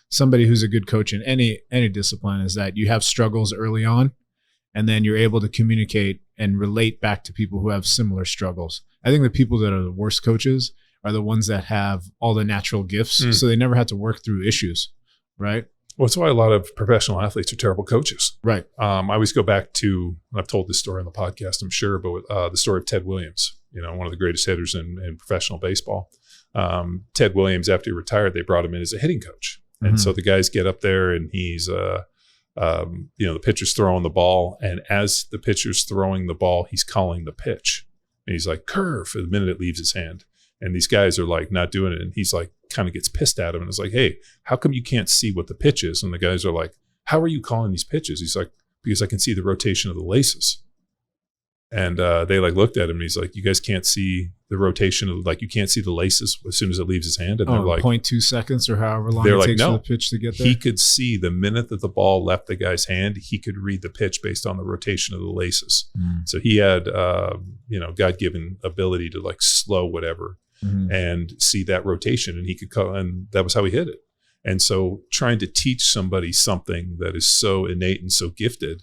somebody who's a good coach in any discipline, is that you have struggles early on, and then you're able to communicate and relate back to people who have similar struggles. I think the people that are the worst coaches are the ones that have all the natural gifts, so they never had to work through issues, right? Well, that's why a lot of professional athletes are terrible coaches. Right. I always go back to, and I've told this story on the podcast, I'm sure, but the story of Ted Williams, one of the greatest hitters in professional baseball. Ted Williams, after he retired, they brought him in as a hitting coach. And so the guys get up there and he's, the pitcher's throwing the ball. And as the pitcher's throwing the ball, he's calling the pitch. And he's like, curve, for the minute it leaves his hand. And these guys are like not doing it. And he's like, kind of gets pissed at him and is like, hey, how come you can't see what the pitch is? And the guys are like, how are you calling these pitches? He's like, because I can see the rotation of the laces. And they like looked at him and he's like, you guys can't see the rotation of, like, you can't see the laces as soon as it leaves his hand. And they're like 0.2 seconds or however long it takes for the pitch to get there. He could see the minute that the ball left the guy's hand, he could read the pitch based on the rotation of the laces. So he had, God-given ability to like slow whatever and see that rotation, and he could call, and that was how he hit it. And so trying to teach somebody something that is so innate and so gifted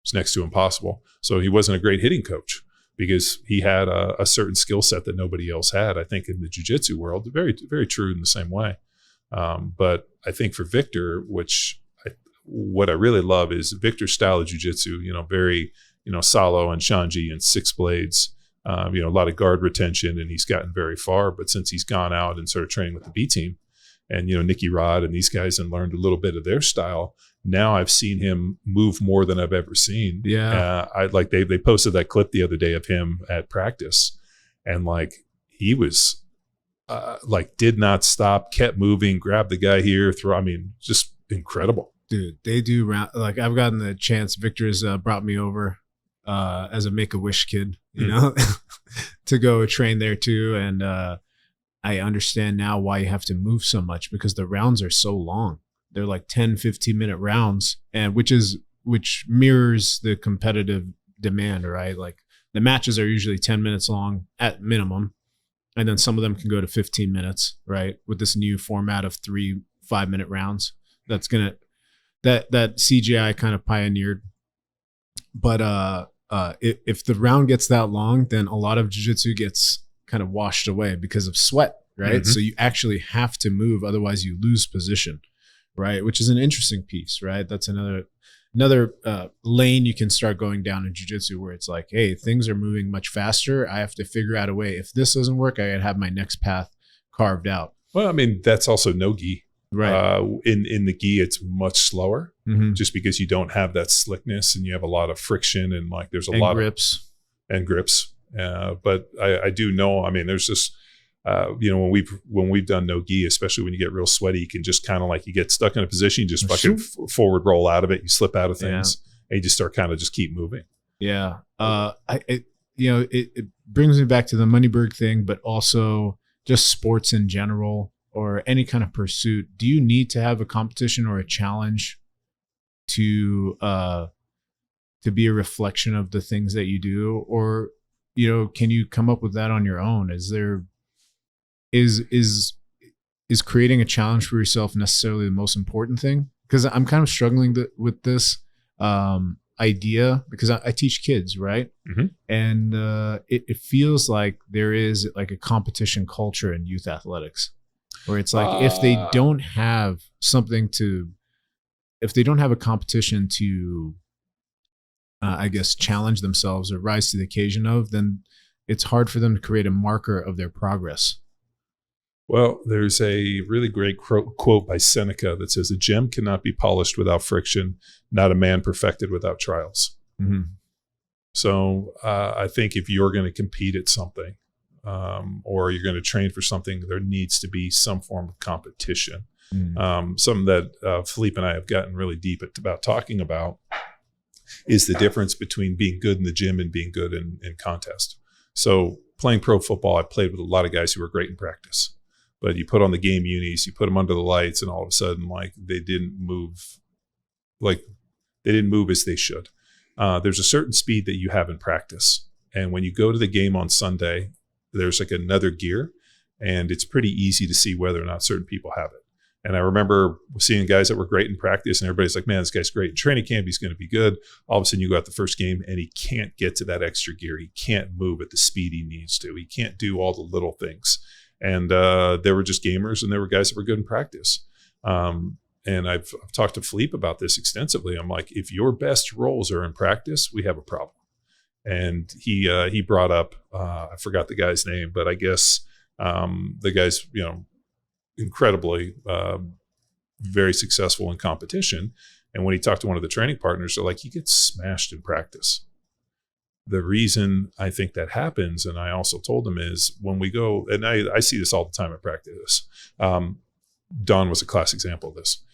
is next to impossible. So he wasn't a great hitting coach because he had a certain skill set that nobody else had. I think in the jiu-jitsu world, very, very true in the same way. But I think for Victor, what I really love is Victor's style of jiu-jitsu, very, Salo and Shanji and six blades, a lot of guard retention, and he's gotten very far. But since he's gone out and started training with the B team and, Nicky Rod and these guys and learned a little bit of their style, now I've seen him move more than I've ever seen. Yeah. They posted that clip the other day of him at practice, and like he was did not stop, kept moving, grabbed the guy here, just incredible. Dude, they do round, like I've gotten the chance. Victor's brought me over as a Make-A-Wish kid, to go train there too. And I understand now why you have to move so much, because the rounds are so long. They're like 10, 15-minute rounds, and which mirrors the competitive demand, right? Like the matches are usually 10 minutes long at minimum, and then some of them can go to 15 minutes, right? With this new format of 3 5-minute rounds, that CGI kind of pioneered. But if the round gets that long, then a lot of jiu-jitsu gets kind of washed away because of sweat, right? So you actually have to move, otherwise you lose position. Right, which is an interesting piece, right? That's another lane you can start going down in jiu-jitsu, where it's like, hey, things are moving much faster. I have to figure out a way. If this doesn't work, I gotta have my next path carved out. Well, that's also no gi. Right. In the gi, it's much slower, just because you don't have that slickness and you have a lot of friction and like there's a lot grips. Of grips. But I do know. There's this. When we've done no gi, especially when you get real sweaty, you can just kind of like, you get stuck in a position, you just fucking forward roll out of it, you slip out of things, and you just start kind of just keep moving. Yeah. It brings me back to the Moneyberg thing, but also just sports in general or any kind of pursuit. Do you need to have a competition or a challenge to be a reflection of the things that you do? Or, can you come up with that on your own? Is creating a challenge for yourself necessarily the most important thing? Because I'm kind of struggling with this idea, because I teach kids, right? And it feels like there is like a competition culture in youth athletics, where it's like if they don't have a competition to, I guess, challenge themselves or rise to the occasion of, then it's hard for them to create a marker of their progress. Well, there's a really great quote by Seneca that says, "A gem cannot be polished without friction, not a man perfected without trials." Mm-hmm. So I think if you're going to compete at something or you're going to train for something, there needs to be some form of competition. Mm-hmm. Something that Philippe and I have gotten really deep about talking about is the difference between being good in the gym and being good in contest. So playing pro football, I played with a lot of guys who were great in practice. But you put on the game unis, you put them under the lights, and all of a sudden, like they didn't move as they should. There's a certain speed that you have in practice, and when you go to the game on Sunday, there's like another gear, and it's pretty easy to see whether or not certain people have it. And I remember seeing guys that were great in practice, and everybody's like, "Man, this guy's great in training camp. He's going to be good." All of a sudden, you go out the first game, and he can't get to that extra gear. He can't move at the speed he needs to. He can't do all the little things. And there were just gamers, and there were guys that were good in practice. And I've talked to Philippe about this extensively. I'm like, if your best roles are in practice, we have a problem. And he brought up, I forgot the guy's name, but I guess the guy's, incredibly very successful in competition. And when he talked to one of the training partners, they're like, he gets smashed in practice. The reason I think that happens, and I also told him, is when we go, and I see this all the time at practice. Don was a class example of this.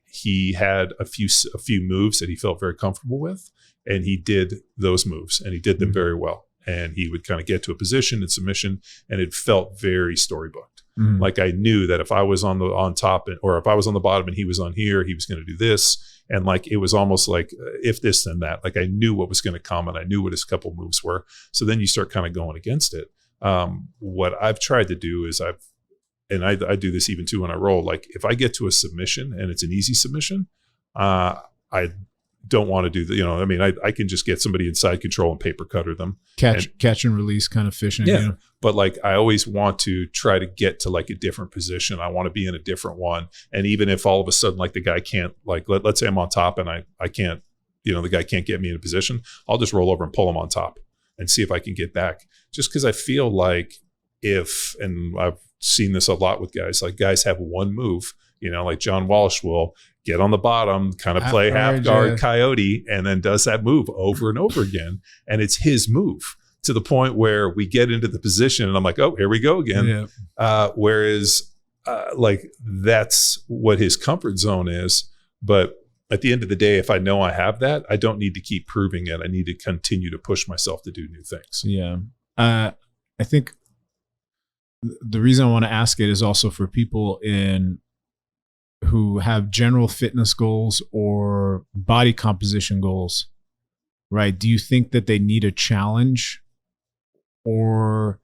He had a few moves that he felt very comfortable with, and he did those moves, and he did them very well. And he would kind of get to a position in submission, and it felt very storybooked. Mm-hmm. Like I knew that if I was on top, or if I was on the bottom and he was on here, he was going to do this. And like, it was almost like if this, then that. Like I knew what was going to come, and I knew what his couple moves were. So then you start kind of going against it. What I've tried to do is I do this even too when I roll. Like if I get to a submission and it's an easy submission, I don't want to do the, I can just get somebody inside control and paper cutter them. Catch and release kind of fishing. Yeah. But like, I always want to try to get to like a different position. I want to be in a different one. And even if all of a sudden, like the guy can't, like, let's say I'm on top and I can't, the guy can't get me in a position, I'll just roll over and pull him on top and see if I can get back. Just because I feel like and I've seen this a lot with guys, like guys have one move, like John Walsh will get on the bottom, kind of play half guard coyote, and then does that move over and over again. And it's his move to the point where we get into the position and I'm like, oh, here we go again. Yeah. Whereas like that's what his comfort zone is. But at the end of the day, if I know I have that, I don't need to keep proving it. I need to continue to push myself to do new things. Yeah. I think the reason I want to ask it is also for people who have general fitness goals or body composition goals, right? Do you think that they need a challenge, or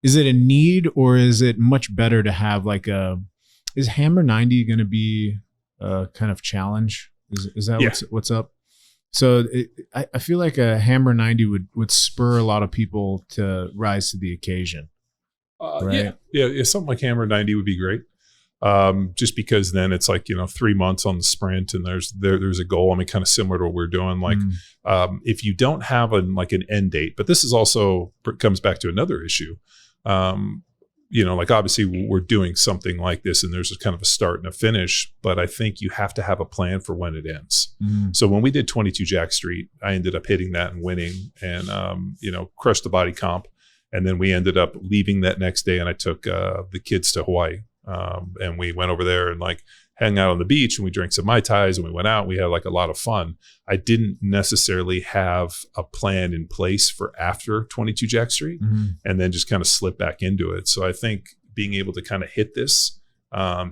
is it a need, or is it much better to have like is Hammer 90 going to be a kind of challenge? Is that what's up? So I feel like a Hammer 90 would spur a lot of people to rise to the occasion. Right? Yeah. Something like Hammer 90 would be great. Just because then it's like, 3 months on the sprint and there's a goal. Kind of similar to what we're doing. Like, if you don't have an end date, but this is also comes back to another issue. Like obviously we're doing something like this and there's a kind of a start and a finish, but I think you have to have a plan for when it ends. So when we did 22 Jack Street, I ended up hitting that and winning and, crushed the body comp. And then we ended up leaving that next day and I took the kids to Hawaii. And we went over there and like hang out on the beach and we drank some Mai Tais and we went out. We had like a lot of fun. I didn't necessarily have a plan in place for after 22 Jack Street and then just kind of slip back into it. So I think being able to kind of hit this,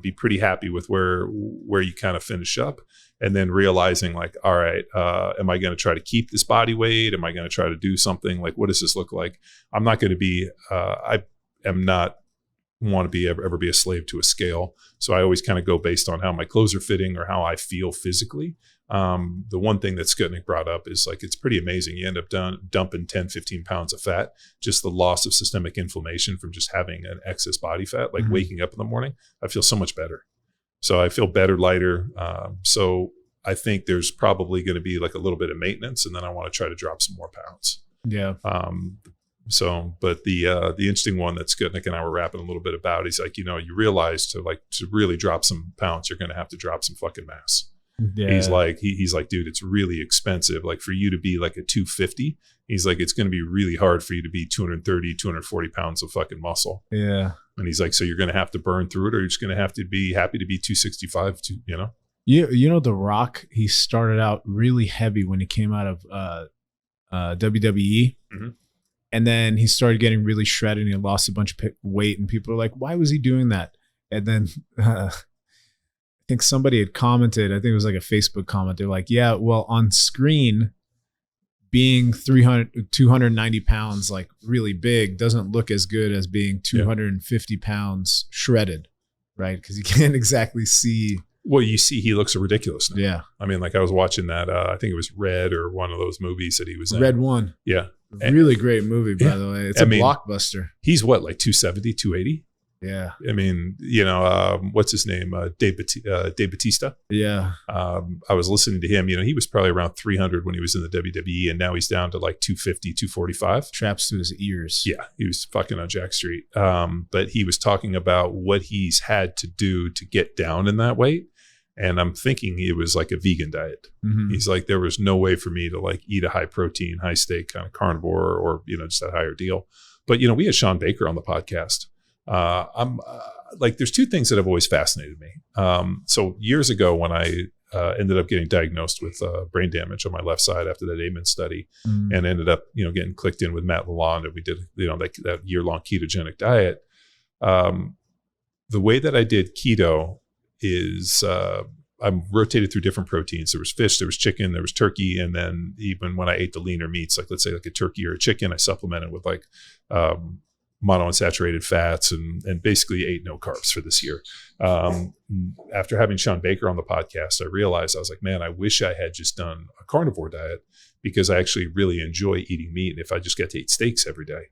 be pretty happy with where you kind of finish up and then realizing like, all right, am I going to try to keep this body weight? Am I going to try to do something like, what does this look like? I'm not going to be, I am not want to be ever be a slave to a scale. So I always kind of go based on how my clothes are fitting or how I feel physically. The one thing that Skutnik brought up is like, it's pretty amazing. You end up dumping 10, 15 pounds of fat, just the loss of systemic inflammation from just having an excess body fat, like waking up in the morning, I feel so much better. So I feel better, lighter. So I think there's probably going to be like a little bit of maintenance and then I want to try to drop some more pounds. Yeah. So, but the interesting one that's good, Nick and I were rapping a little bit about, he's like, you realize to really drop some pounds, you're going to have to drop some fucking mass. Yeah. He's like, dude, it's really expensive. Like for you to be like a 250, he's like, it's going to be really hard for you to be 230, 240 pounds of fucking muscle. Yeah. And he's like, so you're going to have to burn through it, or you're just going to have to be happy to be 265, The Rock, he started out really heavy when he came out of WWE. Mm-hmm. And then he started getting really shredded and he lost a bunch of weight. And people are like, why was he doing that? And then I think somebody had commented, I think it was like a Facebook comment. They're like, yeah, well, on screen, being 290 pounds, like really big, doesn't look as good as being 250 pounds shredded, right? Because you can't exactly see. Well, you see, he looks ridiculous now. Yeah. I mean, like I was watching that, I think it was Red or one of those movies that he was in. Red One. Yeah. Really great movie, by the way. It's a blockbuster. He's what, like 270, 280? Yeah. I mean, what's his name? Dave Bautista. Yeah. I was listening to him. He was probably around 300 when he was in the WWE, and now he's down to like 250, 245. Traps to his ears. Yeah. He was fucking on Jack Street. But he was talking about what he's had to do to get down in that weight. And I'm thinking it was like a vegan diet. Mm-hmm. He's like, there was no way for me to like eat a high protein, high steak kind of carnivore or, just that higher deal. But, we had Sean Baker on the podcast. I'm there's two things that have always fascinated me. So years ago when I ended up getting diagnosed with brain damage on my left side after that Amen study, and ended up, getting clicked in with Matt Lalonde, and we did, that year-long ketogenic diet. The way that I did keto is I'm rotated through different proteins. There was fish, there was chicken, there was turkey. And then even when I ate the leaner meats, like let's say like a turkey or a chicken, I supplemented with like monounsaturated fats and basically ate no carbs for this year. After having Sean Baker on the podcast, I realized, I was like, man, I wish I had just done a carnivore diet, because I actually really enjoy eating meat. And if I just got to eat steaks every day,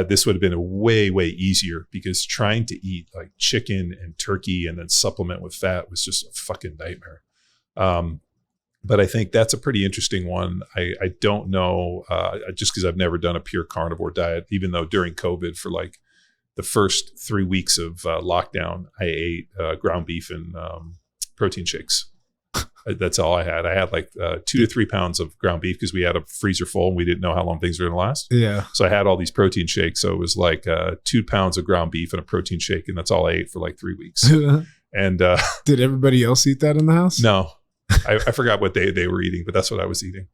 this would have been a way, way easier, because trying to eat like chicken and turkey and then supplement with fat was just a fucking nightmare. But I think that's a pretty interesting one. I don't know, just because I've never done a pure carnivore diet, even though during COVID for like the first 3 weeks of lockdown, I ate ground beef and protein shakes. That's all I had. I had like 2 to 3 pounds of ground beef because we had a freezer full and we didn't know how long things were going to last. Yeah. So I had all these protein shakes. So it was like 2 pounds of ground beef and a protein shake. And that's all I ate for like 3 weeks. And did everybody else eat that in the house? No, I forgot what they were eating, but that's what I was eating.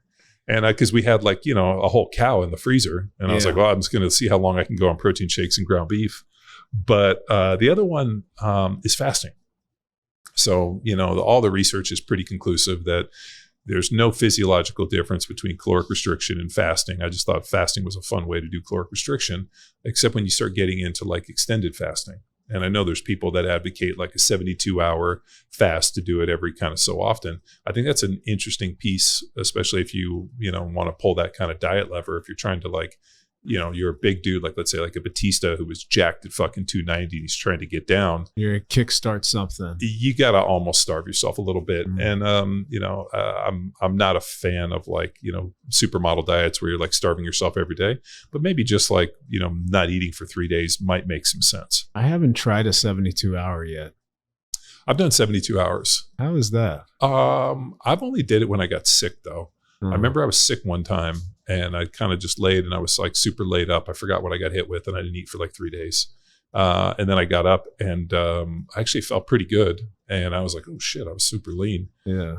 And because we had like, a whole cow in the freezer. And I was like, well, I'm just going to see how long I can go on protein shakes and ground beef. But the other one is fasting. So, all the research is pretty conclusive that there's no physiological difference between caloric restriction and fasting. I just thought fasting was a fun way to do caloric restriction, except when you start getting into like extended fasting. And I know there's people that advocate like a 72-hour fast to do it every kind of so often. I think that's an interesting piece, especially if you want to pull that kind of diet lever. If you're trying to like, you're a big dude, like let's say like a Batista who was jacked at fucking 290 and he's trying to get down. You're a kickstart something. You got to almost starve yourself a little bit. Mm-hmm. And, I'm not a fan of like, supermodel diets where you're like starving yourself every day, but maybe just like, not eating for 3 days might make some sense. I haven't tried a 72-hour yet. I've done 72 hours. How is that? I've only did it when I got sick though. I remember I was sick one time and I kind of just laid and I was like super laid up. I forgot what I got hit with and I didn't eat for like 3 days. And then I got up and I actually felt pretty good. And I was like, oh shit, I was super lean. Yeah.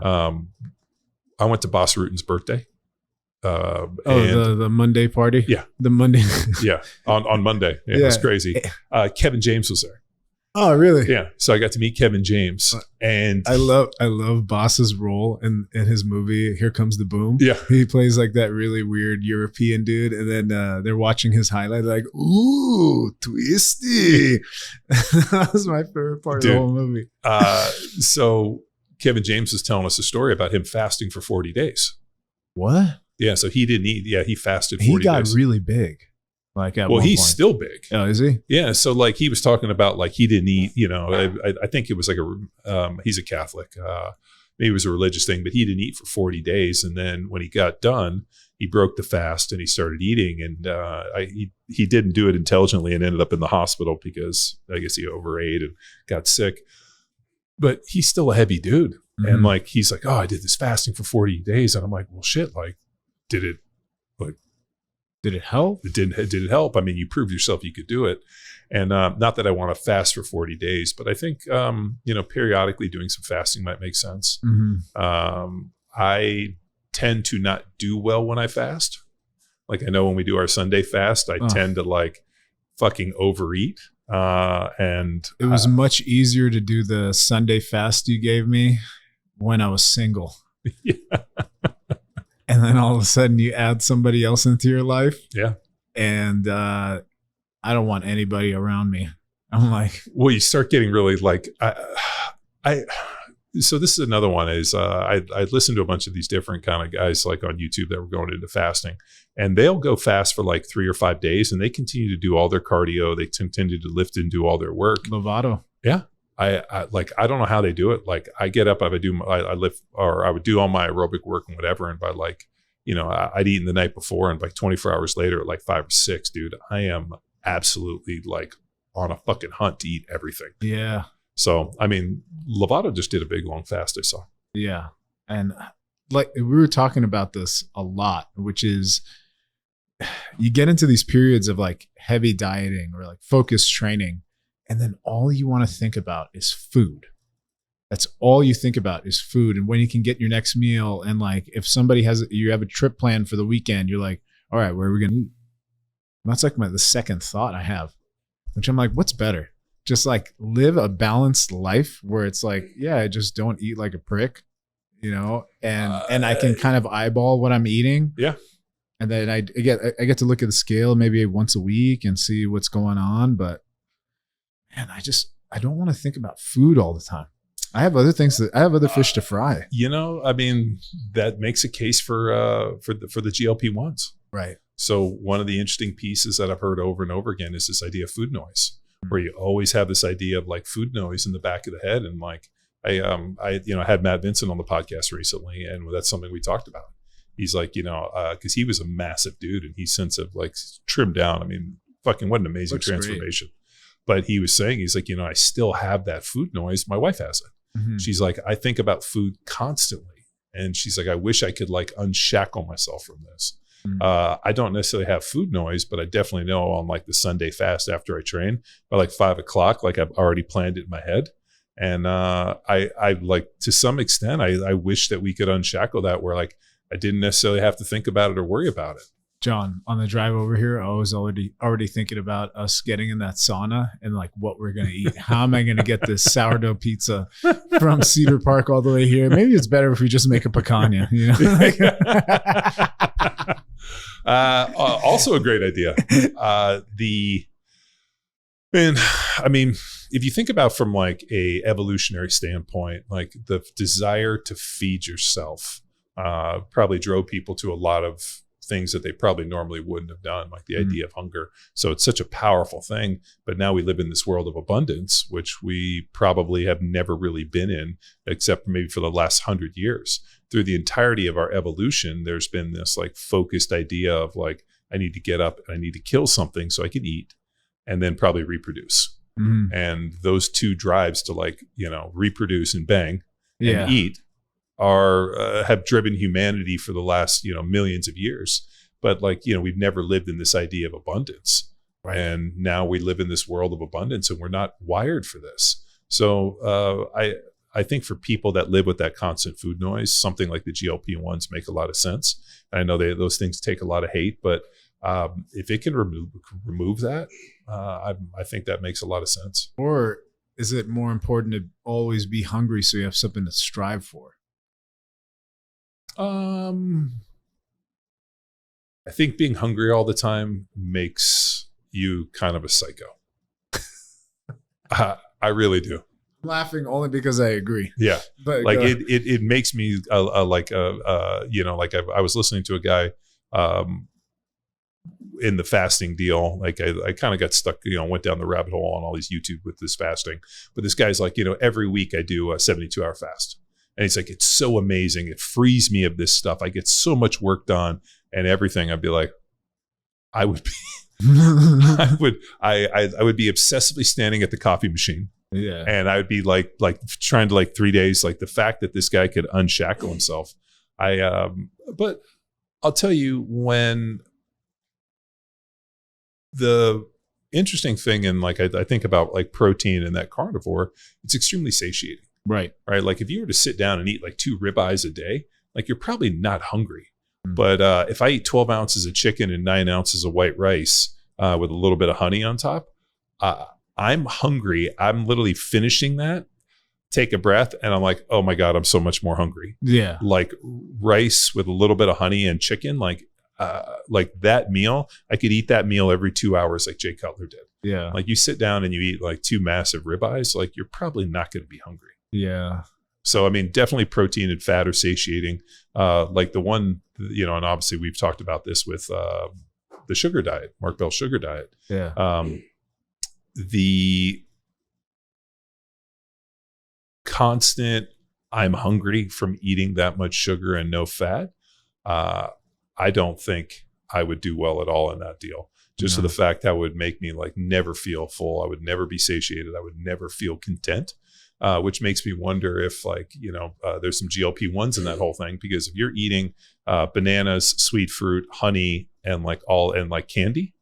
I went to Boss Rutan's birthday. The Monday party? Yeah. The Monday. Yeah. On Monday. Yeah, it was crazy. Kevin James was there. Oh, really? Yeah. So I got to meet Kevin James, and I love Boss's role in his movie Here Comes the Boom. Yeah, he plays like that really weird European dude, and then they're watching his highlight, like, ooh, twisty. That was my favorite part of the whole movie. So Kevin James was telling us a story about him fasting for 40 days. What? Yeah. So he didn't eat. Yeah, he fasted 40 days. He got really big. Like at one he's point. Still big. Oh, is he? Yeah. So like he was talking about like he didn't eat, I think it was like he's a Catholic. maybe it was a religious thing, but he didn't eat for 40 days. And then when he got done, he broke the fast and he started eating. And he didn't do it intelligently and ended up in the hospital because I guess he overate and got sick. But he's still a heavy dude. Mm-hmm. And like, he's like, oh, I did this fasting for 40 days. And I'm like, well, shit, like, did it help? Did it help? I mean, you proved yourself you could do it. And not that I want to fast for 40 days, but I think, periodically doing some fasting might make sense. Mm-hmm. I tend to not do well when I fast. Like I know when we do our Sunday fast, I tend to like fucking overeat. And it was much easier to do the Sunday fast you gave me when I was single. Yeah. And then all of a sudden you add somebody else into your life. Yeah. And I don't want anybody around me. I'm like, well, you start getting really like, so this is another one is I listened to a bunch of these different kind of guys like on YouTube that were going into fasting, and they'll go fast for like 3 or 5 days and they continue to do all their cardio. They continue to lift and do all their work. Lovato. Yeah. I don't know how they do it. Like I get up, I lift, or I would do all my aerobic work and whatever. And by like, I'd eaten the night before and like 24 hours later at like 5 or 6, dude, I am absolutely like on a fucking hunt to eat everything. Yeah. So, I mean, Lovato just did a big long fast I saw. Yeah. And like we were talking about this a lot, which is you get into these periods of like heavy dieting or like focused training. And then all you want to think about is food. That's all you think about is food and when you can get your next meal. And like, if somebody you have a trip planned for the weekend, you're like, all right, where are we going to eat? And that's like the second thought I have, which I'm like, what's better? Just like live a balanced life where it's like, yeah, I just don't eat like a prick, and I can kind of eyeball what I'm eating. Yeah. And then I get to look at the scale maybe once a week and see what's going on. But man, I don't want to think about food all the time. I have other fish to fry. I mean, that makes a case for the GLP-1s. Right. So one of the interesting pieces that I've heard over and over again is this idea of food noise, where you always have this idea of like food noise in the back of the head. And like, I had Matt Vincent on the podcast recently, and that's something we talked about. He's like, cause he was a massive dude and he's since have like trimmed down. I mean, fucking what an amazing transformation. Great. But he was saying, he's like, I still have that food noise. My wife has it. Mm-hmm. She's like, I think about food constantly. And she's like, I wish I could like unshackle myself from this. Mm-hmm. I don't necessarily have food noise, but I definitely know on like the Sunday fast after I train by like 5 o'clock, like I've already planned it in my head. And I like to some extent, I wish that we could unshackle that where like I didn't necessarily have to think about it or worry about it. John, on the drive over here, I was already thinking about us getting in that sauna and like what we're going to eat. How am I going to get this sourdough pizza from Cedar Park all the way here? Maybe it's better if we just make a picanha, also a great idea. I mean, if you think about from like a evolutionary standpoint, like the desire to feed yourself probably drove people to a lot of things that they probably normally wouldn't have done, like the idea of hunger. So it's such a powerful thing, but now we live in this world of abundance, which we probably have never really been in, except maybe for the last 100 years. Through the entirety of our evolution, there's been this like focused idea of like, I need to get up and I need to kill something so I can eat and then probably reproduce. Mm-hmm. And those two drives to like, reproduce and bang and eat have driven humanity for the last, millions of years. But like, we've never lived in this idea of abundance. Right. And now we live in this world of abundance and we're not wired for this. So I think for people that live with that constant food noise, something like the GLP-1s make a lot of sense. And I know those things take a lot of hate, but if it can remove that, I think that makes a lot of sense. Or is it more important to always be hungry so you have something to strive for? I think being hungry all the time makes you kind of a psycho. I really do. I'm laughing only because I agree. Yeah, but like it makes me I was listening to a guy in the fasting deal. Like I kind of got stuck, went down the rabbit hole on all these YouTube with this fasting. But this guy's like, every week I do a 72-hour fast. And he's like, it's so amazing. It frees me of this stuff. I get so much work done and everything. I'd be like, I would be, I would be obsessively standing at the coffee machine. Yeah. And I would be like trying to 3 days, like the fact that this guy could unshackle himself. But I'll tell you, when the interesting thing, and like I think about like protein and that carnivore, it's extremely satiating. Right. Right. Like if you were to sit down and eat like 2 ribeyes a day, like you're probably not hungry. Mm. But if I eat 12 ounces of chicken and 9 ounces of white rice with a little bit of honey on top, I'm hungry. I'm literally finishing that, take a breath, and I'm like, oh my God, I'm so much more hungry. Yeah. Like rice with a little bit of honey and chicken, like that meal, I could eat that meal every 2 hours like Jay Cutler did. Yeah. Like you sit down and you eat like 2 massive ribeyes, like you're probably not going to be hungry. Yeah. So, I mean, definitely protein and fat are satiating. Like the one, and obviously we've talked about this with the sugar diet, Mark Bell's sugar diet. Yeah. The constant, I'm hungry from eating that much sugar and no fat. I don't think I would do well at all in that deal. Just for the fact that would make me like never feel full. I would never be satiated. I would never feel content. Which makes me wonder if there's some GLP-1s in that whole thing, because if you're eating bananas, sweet fruit, honey, and like candy,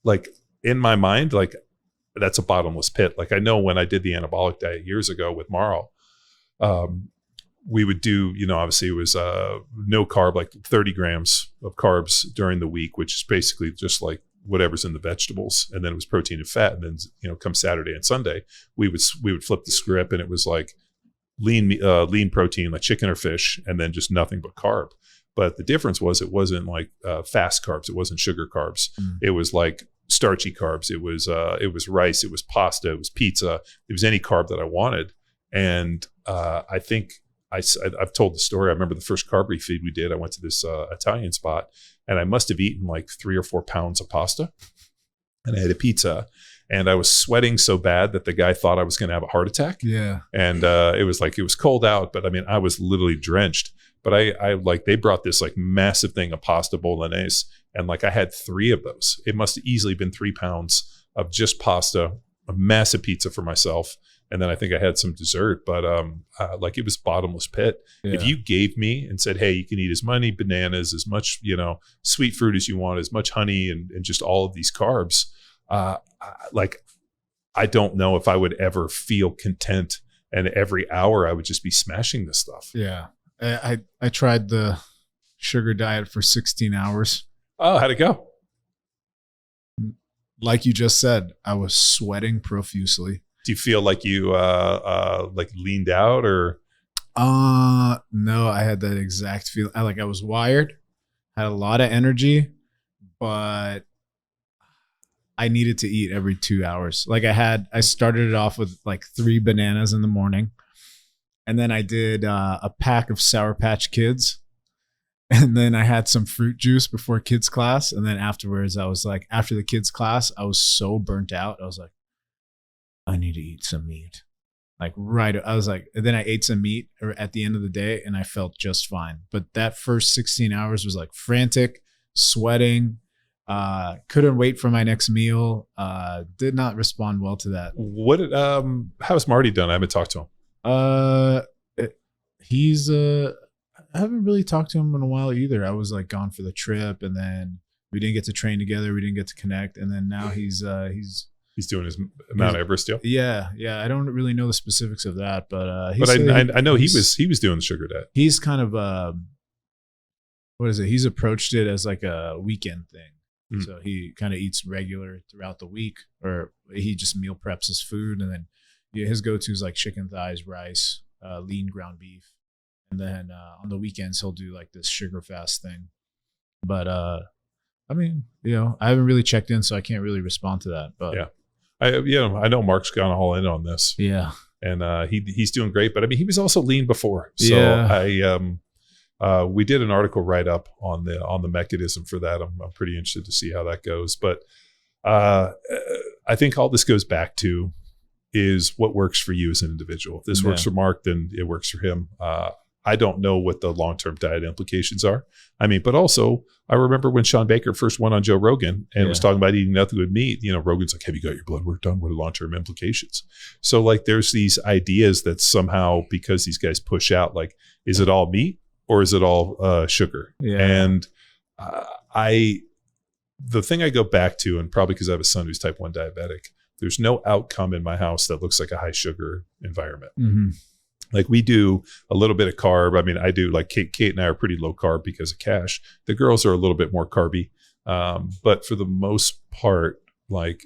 like in my mind, like that's a bottomless pit. Like I know when I did the anabolic diet years ago with Marl, we would do, obviously it was no carb, like 30 grams of carbs during the week, which is basically just like whatever's in the vegetables, and then it was protein and fat. And then come Saturday and Sunday, we would flip the script, and it was like lean protein, like chicken or fish, and then just nothing but carb. But the difference was it wasn't like fast carbs, it wasn't sugar carbs. It was like starchy carbs. It was rice, it was pasta, it was pizza, it was any carb that I wanted. And I think I've told the story. I remember the first carb refeed we did. I went to this Italian spot, and I must have eaten like 3 or 4 pounds of pasta, and I had a pizza, and I was sweating so bad that the guy thought I was going to have a heart attack. Yeah. And it was cold out, but I mean, I was literally drenched. But I like, they brought this like massive thing of pasta bolognese, and like I had 3 of those. It must have easily been 3 pounds of just pasta, a massive pizza for myself. And then I think I had some dessert, but like it was bottomless pit. Yeah. If you gave me and said, hey, you can eat as many bananas, as much, sweet fruit as you want, as much honey, and just all of these carbs, like I don't know if I would ever feel content. And every hour I would just be smashing this stuff. Yeah. I tried the sugar diet for 16 hours. Oh, how'd it go? Like you just said, I was sweating profusely. Do you feel like you like leaned out or? No, I had that exact feeling. I was wired, had a lot of energy, but I needed to eat every 2 hours. Like I started it off with like 3 bananas in the morning, and then I did a pack of Sour Patch Kids, and then I had some fruit juice before kids class, and then afterwards I was like, after the kids class, I was so burnt out. I was like, I need to eat some meat. Like I was like, and then I ate some meat at the end of the day, and I felt just fine. But that first 16 hours was like frantic, sweating, couldn't wait for my next meal. Did not respond well to that. How's Marty done? I haven't talked to him. I haven't really talked to him in a while either. I was like gone for the trip, and then we didn't get to train together. We didn't get to connect. And then now he's doing his Mount Everest deal. Yeah. I don't really know the specifics of that, but I know he was doing the sugar diet. He's kind of what is it? He's approached it as like a weekend thing. So he kind of eats regular throughout the week, or he just meal preps his food, and then his go-to is like chicken thighs, rice, lean ground beef, and then on the weekends he'll do like this sugar fast thing. But I mean, I haven't really checked in, so I can't really respond to that. But yeah. I know Mark's gone all in on this. Yeah. And he's doing great. But I mean, he was also lean before. So yeah. We did an article write-up on the mechanism for that. I'm pretty interested to see how that goes. But I think all this goes back to is what works for you as an individual. If this works for Mark, then it works for him. I don't know what the long-term diet implications are. I mean, but also I remember when Sean Baker first went on Joe Rogan and was talking about eating nothing but meat, Rogan's like, have you got your blood work done? What are long-term implications? So like, there's these ideas that somehow, because these guys push out, like, is it all meat or is it all sugar? Yeah. And the thing I go back to, and probably because I have a son who's type 1 diabetic, there's no outcome in my house that looks like a high sugar environment. Mm-hmm. Like we do a little bit of carb. I mean, I do, like Kate and I are pretty low carb because of Cash. The girls are a little bit more carby. But for the most part, like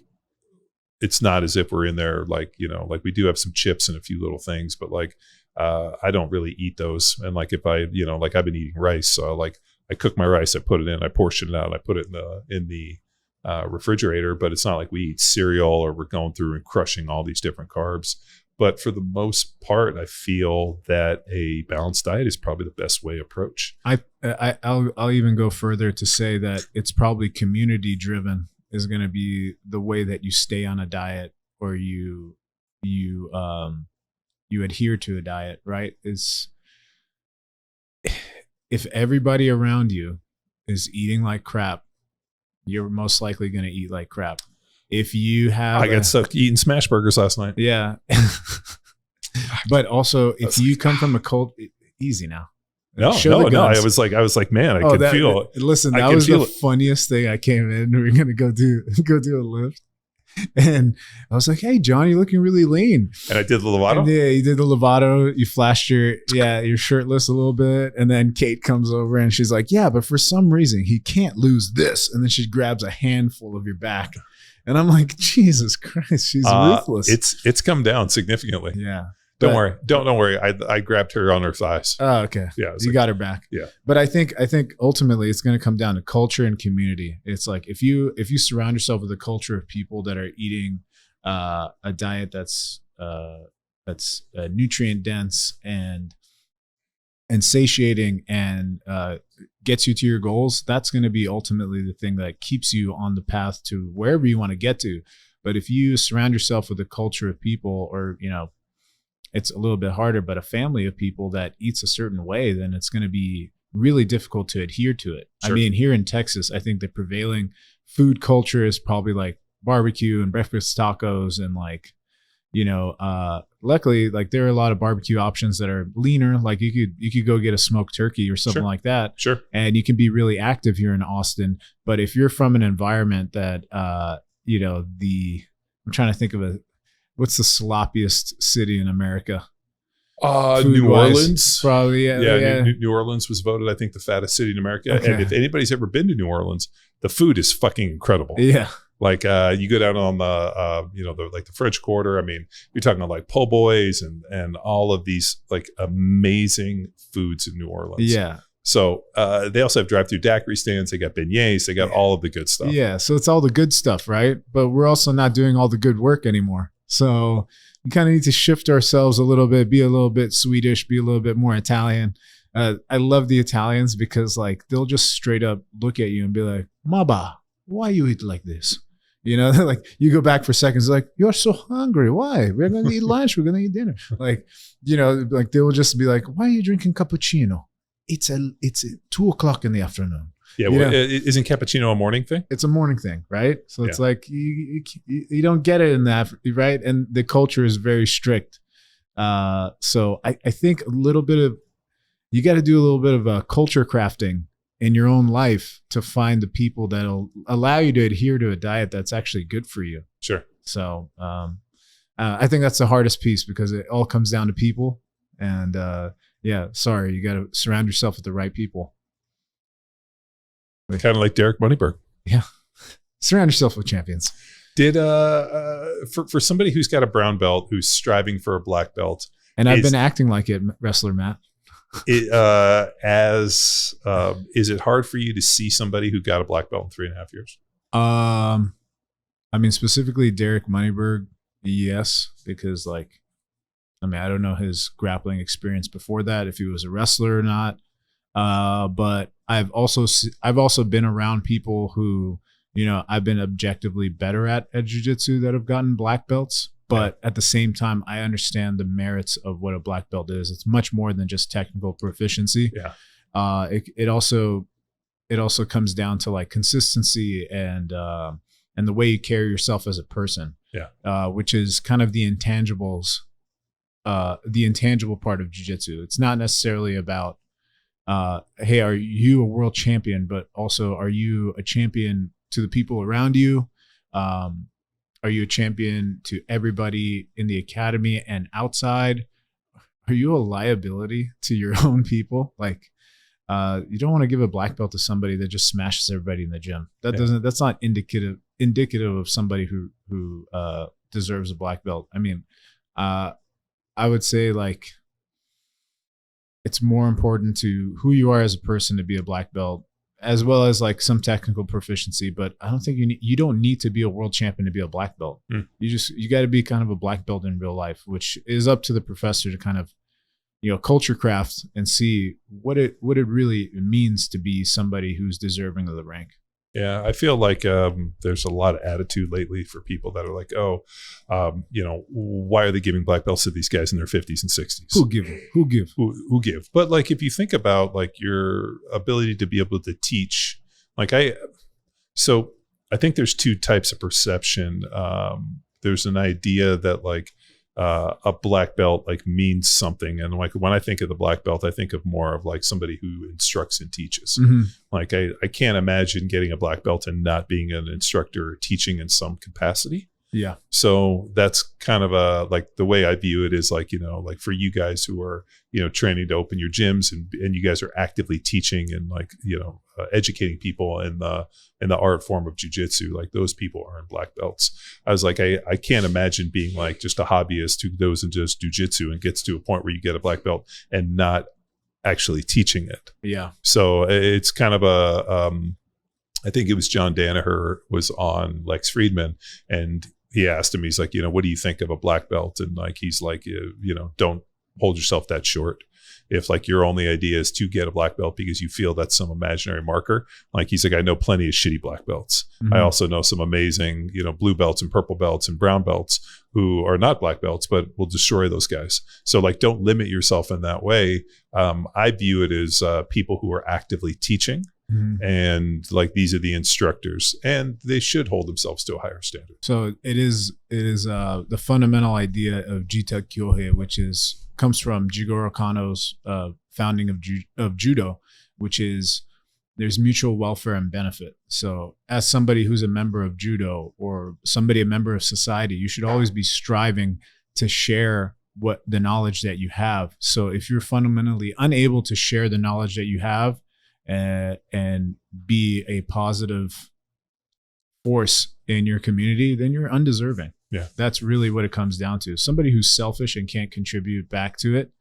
it's not as if we're in there, like, like we do have some chips and a few little things, but like, I don't really eat those. And like, if I, like I've been eating rice. So like I cook my rice, I put it in, I portion it out, I put it in the refrigerator, but it's not like we eat cereal or we're going through and crushing all these different carbs. But for the most part, I feel that a balanced diet is probably the best way approach. I'll even go further to say that it's probably community driven is going to be the way that you stay on a diet or you adhere to a diet, right? Is if everybody around you is eating like crap, you're most likely going to eat like crap. If you have, I got stuck eating smash burgers last night. Yeah. But also if you come from a cult, easy now. No. I was like, man, I could feel it. Listen, that was the funniest thing. I came in, we were going to go do a lift. And I was like, hey, John, you're looking really lean. And I did the Lovato? And yeah, you did the Lovato. You flashed you're shirtless a little bit. And then Kate comes over and she's like, yeah, but for some reason, he can't lose this. And then she grabs a handful of your back. And I'm like, Jesus Christ, she's ruthless. It's come down significantly. Yeah. Don't worry. Don't worry. I grabbed her on her thighs. Oh, okay. Yeah. You got her back. Yeah. But I think ultimately it's going to come down to culture and community. It's like if you surround yourself with a culture of people that are eating a diet that's nutrient dense and satiating and gets you to your goals, that's going to be ultimately the thing that keeps you on the path to wherever you want to get to. But if you surround yourself with a culture of people, or it's a little bit harder, but a family of people that eats a certain way, then it's going to be really difficult to adhere to it. Sure. I mean, here in Texas, I think the prevailing food culture is probably like barbecue and breakfast tacos and like, luckily, like there are a lot of barbecue options that are leaner. Like you could go get a smoked turkey or something like that. Sure. And you can be really active here in Austin. But if you're from an environment that, I'm trying to think of what's the sloppiest city in America? New Orleans. Probably. Yeah. New Orleans was voted, I think, the fattest city in America. Okay. And if anybody's ever been to New Orleans, the food is fucking incredible. Yeah. Like you go down on the the French Quarter. I mean, you're talking about like po' boys and all of these like amazing foods in New Orleans. Yeah. So they also have drive-through daiquiri stands. They got beignets. They got all of the good stuff. Yeah. So it's all the good stuff, right? But we're also not doing all the good work anymore. So we kind of need to shift ourselves a little bit, be a little bit Swedish, be a little bit more Italian. I love the Italians because like they'll just straight up look at you and be like, Maba, why you eat like this? Like you go back for seconds, like, you're so hungry. Why? We're going to eat lunch. We're going to eat dinner. Like, like they will just be like, why are you drinking cappuccino? It's 2:00 in the afternoon. Yeah. Well, isn't cappuccino a morning thing? It's a morning thing, right? So it's like you don't get it in that, right? And the culture is very strict. So I think you got to do a little bit of a culture crafting in your own life to find the people that'll allow you to adhere to a diet that's actually good for you. Sure. So I think that's the hardest piece because it all comes down to people. And you got to surround yourself with the right people. Kind of like Derek Moneyberg. Yeah. Surround yourself with champions. Did for somebody who's got a brown belt, who's striving for a black belt. And I've been acting like it, wrestler Matt. Is it hard for you to see somebody who got a black belt in 3.5 years? I mean, specifically Derek Moneyberg, yes, because I don't know his grappling experience before that, if he was a wrestler or not. But I've also been around people who, I've been objectively better at jiu-jitsu that have gotten black belts. But at the same time, I understand the merits of what a black belt is. It's much more than just technical proficiency. Yeah. It also comes down to like consistency and the way you carry yourself as a person. Yeah. Which is kind of the intangibles, the intangible part of jiu-jitsu. It's not necessarily about, hey, are you a world champion, but also are you a champion to the people around you? Are you a champion to everybody in the academy and outside? Are you a liability to your own people? Like, you don't want to give a black belt to somebody that just smashes everybody in the gym. That's not indicative of somebody who deserves a black belt. I mean, I would say like it's more important to who you are as a person to be a black belt, as well as like some technical proficiency. But I don't think you don't need to be a world champion to be a black belt. You got to be kind of a black belt in real life, which is up to the professor to kind of, culture craft and see what it really means to be somebody who's deserving of the rank. Yeah, I feel like there's a lot of attitude lately for people that are like, why are they giving black belts to these guys in their 50s and 60s? Who give? But like, if you think about like your ability to be able to teach, I think there's two types of perception. There's an idea that like a black belt like means something, and like when I think of the black belt, I think of more of like somebody who instructs and teaches. Like I can't imagine getting a black belt and not being an instructor or teaching in some capacity. Yeah. So that's kind of like the way I view it is like, like for you guys who are, training to open your gyms and you guys are actively teaching and like, educating people in the art form of jiu-jitsu, like those people are in black belts. I was like, I can't imagine being like just a hobbyist who goes into just jiu-jitsu and gets to a point where you get a black belt and not actually teaching it. Yeah. So it's kind of I think it was John Danaher was on Lex Friedman, and he asked him, he's like, what do you think of a black belt? And like, he's like, don't hold yourself that short. If like your only idea is to get a black belt because you feel that's some imaginary marker, like he's like, I know plenty of shitty black belts. I also know some amazing, blue belts and purple belts and brown belts who are not black belts, but will destroy those guys. So like, don't limit yourself in that way. I view it as people who are actively teaching. And like these are the instructors, and they should hold themselves to a higher standard. So it is the fundamental idea of Jita Kyohei, which comes from Jigoro Kano's founding of judo, which is there's mutual welfare and benefit. So as somebody who's a member of judo or a member of society, you should always be striving to share what the knowledge that you have. So if you're fundamentally unable to share the knowledge that you have and be a positive force in your community, then you're undeserving. Yeah. That's really what it comes down to. Somebody who's selfish and can't contribute back to it,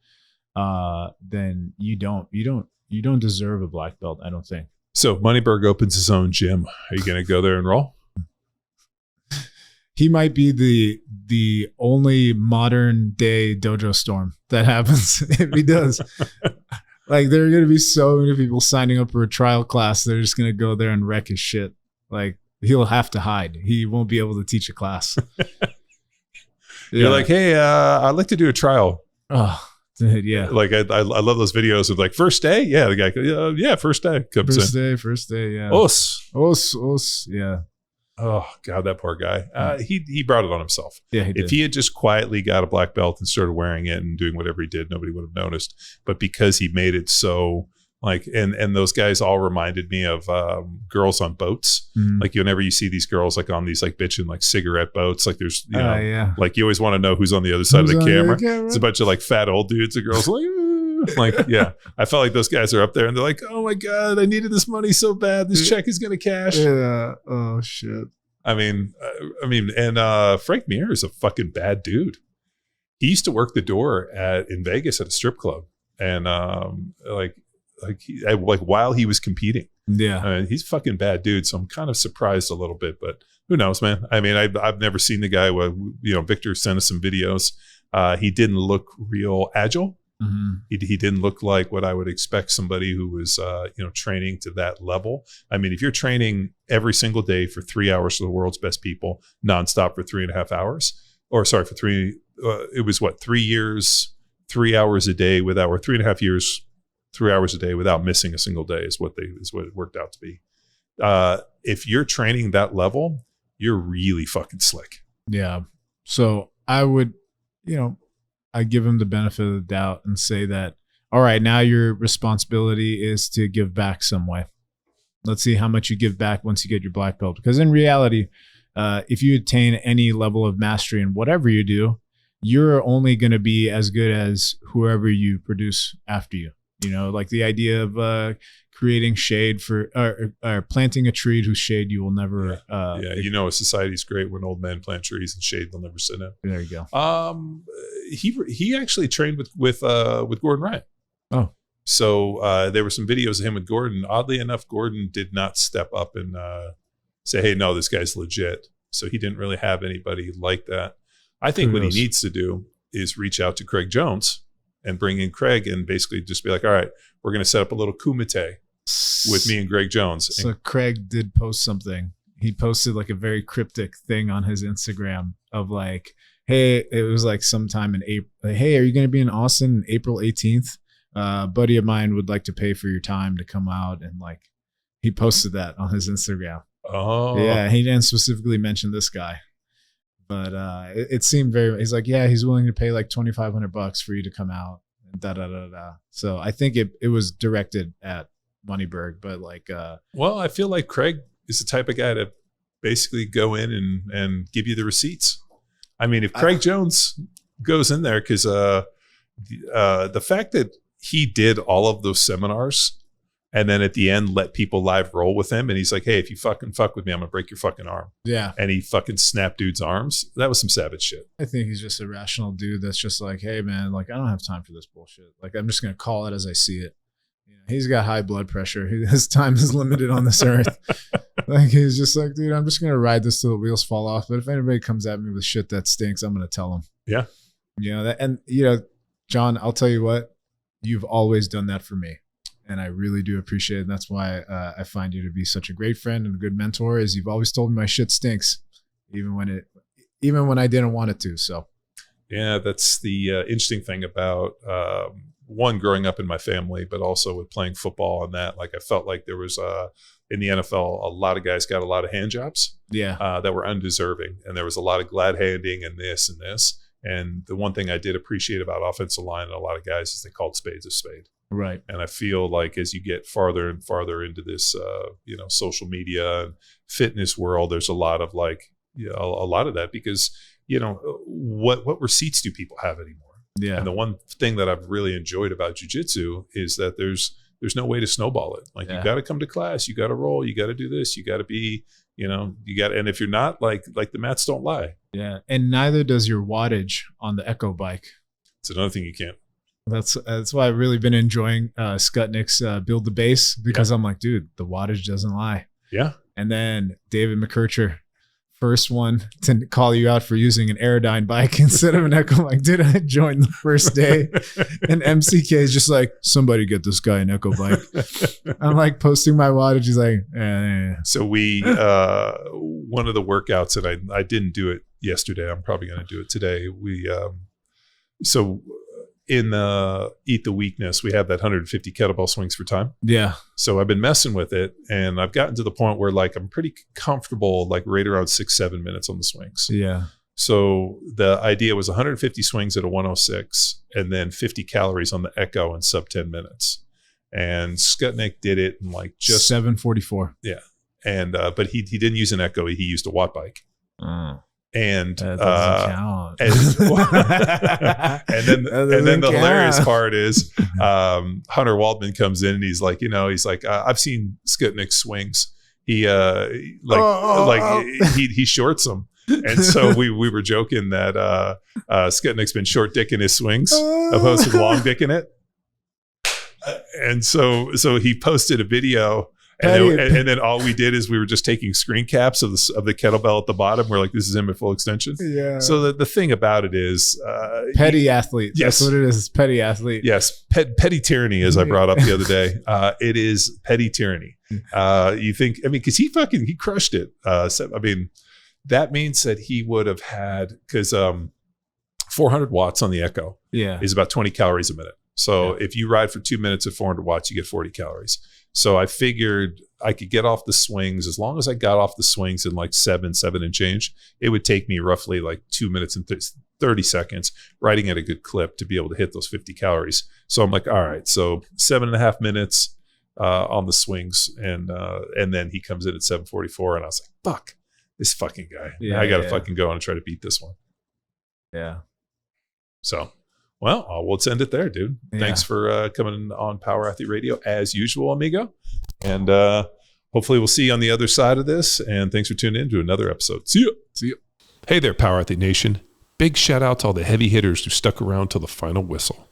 then you don't deserve a black belt, I don't think. So Moneyberg opens his own gym. Are you going to go there and roll? He might be the only modern day dojo storm that happens if he does. Like, there are going to be so many people signing up for a trial class. They're just going to go there and wreck his shit. Like, he'll have to hide. He won't be able to teach a class. You're like, hey, I'd like to do a trial. Oh, dude, yeah. Like, I love those videos of like, first day? Yeah, the guy, yeah, first day. First day, yeah. Os. Yeah. Oh, God, that poor guy. He brought it on himself. Yeah, he did. If he had just quietly got a black belt and started wearing it and doing whatever he did, nobody would have noticed. But because he made it so, like, and those guys all reminded me of girls on boats. Like, whenever you see these girls, like, on these, like, bitchin', like, cigarette boats, like, there's, like, you always want to know who's on the other side of the camera. It's a bunch of, like, fat old dudes and girls, like, yeah, I felt like those guys are up there and they're like, oh my God, I needed this money so bad. This check is going to cash. Yeah. Oh shit. I mean, and Frank Mir is a fucking bad dude. He used to work the door in Vegas at a strip club. And like while he was competing. Yeah. He's a fucking bad dude. So I'm kind of surprised a little bit, but who knows, man? I mean, I've never seen the guy. Victor sent us some videos. He didn't look real agile. He didn't look like what I would expect somebody who was, training to that level. I mean, if you're training every single day for 3 hours for the world's best people, nonstop for 3.5 hours, or sorry, for it was 3 years, 3 hours a day without, or 3.5 years, 3 hours a day without missing a single day is what it worked out to be. If you're training that level, you're really fucking slick. Yeah. So I would, I give him the benefit of the doubt and say that, all right, now your responsibility is to give back some way. Let's see how much you give back once you get your black belt. Because in reality, if you attain any level of mastery in whatever you do, you're only going to be as good as whoever you produce after you. Like the idea of creating shade for or planting a tree whose shade you will never. A society's great when old men plant trees and shade they'll never sit in. There you go. He actually trained with Gordon Ryan. Oh, so there were some videos of him with Gordon. Oddly enough, Gordon did not step up and say, "Hey, no, this guy's legit." So he didn't really have anybody like that. I think what he needs to do is reach out to Craig Jones and bring in Craig and basically just be like, all right, we're going to set up a little kumite with me and Greg Jones. So Craig did post something. He posted like a very cryptic thing on his Instagram of like, hey, it was like sometime in April. Like, hey, are you going to be in Austin April 18th? A buddy of mine would like to pay for your time to come out. And like, he posted that on his Instagram. Oh, yeah. He didn't specifically mention this guy. But it seemed he's like, yeah, he's willing to pay like $2,500 for you to come out. So I think it was directed at Moneyberg, but like, well, I feel like Craig is the type of guy to basically go in and give you the receipts. I mean, if Craig Jones goes in there, because the fact that he did all of those seminars and then at the end let people live roll with him, and he's like, hey, if you fucking fuck with me, I'm gonna break your fucking arm. Yeah. And he fucking snapped dude's arms. That was some savage shit. I think he's just a rational dude that's just like, hey man, like I don't have time for this bullshit. Like I'm just gonna call it as I see it. He's got high blood pressure. His time is limited on this earth. Like he's just like, dude, I'm just gonna ride this till the wheels fall off. But if anybody comes at me with shit that stinks, I'm gonna tell them. Yeah. John, I'll tell you what, you've always done that for me. And I really do appreciate it. And that's why I find you to be such a great friend and a good mentor, is you've always told me my shit stinks, even when I didn't want it to. So, yeah, that's the interesting thing about one, growing up in my family, but also with playing football and that. Like I felt like there was in the NFL, a lot of guys got a lot of hand jobs, that were undeserving, and there was a lot of glad handing and this and this. And the one thing I did appreciate about offensive line and a lot of guys is they called spades a spade. Right. And I feel like as you get farther and farther into this, social media and fitness world, there's a lot of a lot of that because, what receipts do people have anymore? Yeah. And the one thing that I've really enjoyed about jiu-jitsu is that there's no way to snowball it. Like you got to come to class, you got to roll, you got to do this, you got to be, and if you're not, like the mats don't lie. Yeah. And neither does your wattage on the Echo bike. It's another thing you can't. That's why I've really been enjoying Skutnik's Build the Base, because I'm like, dude, the wattage doesn't lie. Yeah. And then David McKercher, first one to call you out for using an Aerodyne bike instead of an Echo bike. Did I join the first day? And MCK is just like, somebody get this guy an Echo bike. I'm like posting my wattage. He's like, So we, one of the workouts that I didn't do it yesterday, I'm probably going to do it today. In Eat the Weakness, we have that 150 kettlebell swings for time. Yeah. So I've been messing with it, and I've gotten to the point where like I'm pretty comfortable, like right around 6-7 minutes on the swings. Yeah. So the idea was 150 swings at a 106, and then 50 calories on the Echo in sub 10 minutes. And Skutnik did it in like just 7:44. Yeah. And but he didn't use an Echo; he used a watt bike. And that doesn't count. and then the hilarious part is Hunter Waldman comes in and he's like, I've seen Skutnik swings. He he shorts them. And so we were joking that Skutnik's been short dicking his swings opposed to long dicking it. And so he posted a video. And then all we did is we were just taking screen caps of the kettlebell at the bottom. We're like, this is him at full extension. Yeah. So the thing about it is petty athlete. Yes. That's what it is. Petty athlete. Yes. Petty tyranny, as I brought up the other day. It is petty tyranny. You think, because he crushed it. that means that he would have had, because 400 watts on the Echo is about 20 calories a minute. So if you ride for 2 minutes at 400 watts, you get 40 calories. So I figured I could get off the swings. As long as I got off the swings in like 7 and change, it would take me roughly like 2 minutes and 30 seconds riding at a good clip to be able to hit those 50 calories. So I'm like, all right, so 7.5 minutes on the swings. And then he comes in at 7:44. And I was like, fuck, this fucking guy. Yeah, I got to fucking go and try to beat this one. Yeah. So, well, let's end it there, dude. Yeah. Thanks for coming on Power Athlete Radio as usual, amigo. And hopefully we'll see you on the other side of this. And thanks for tuning in to another episode. See ya. See ya. Hey there, Power Athlete Nation. Big shout out to all the heavy hitters who stuck around till the final whistle.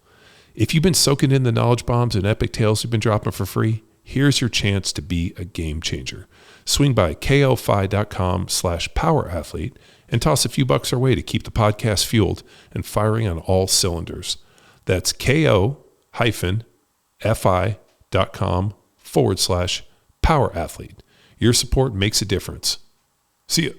If you've been soaking in the knowledge bombs and epic tales we've been dropping for free, here's your chance to be a game changer. Swing by klfi.com/powerathlete and toss a few bucks our way to keep the podcast fueled and firing on all cylinders. That's ko-fi.com/powerathlete. Your support makes a difference. See ya.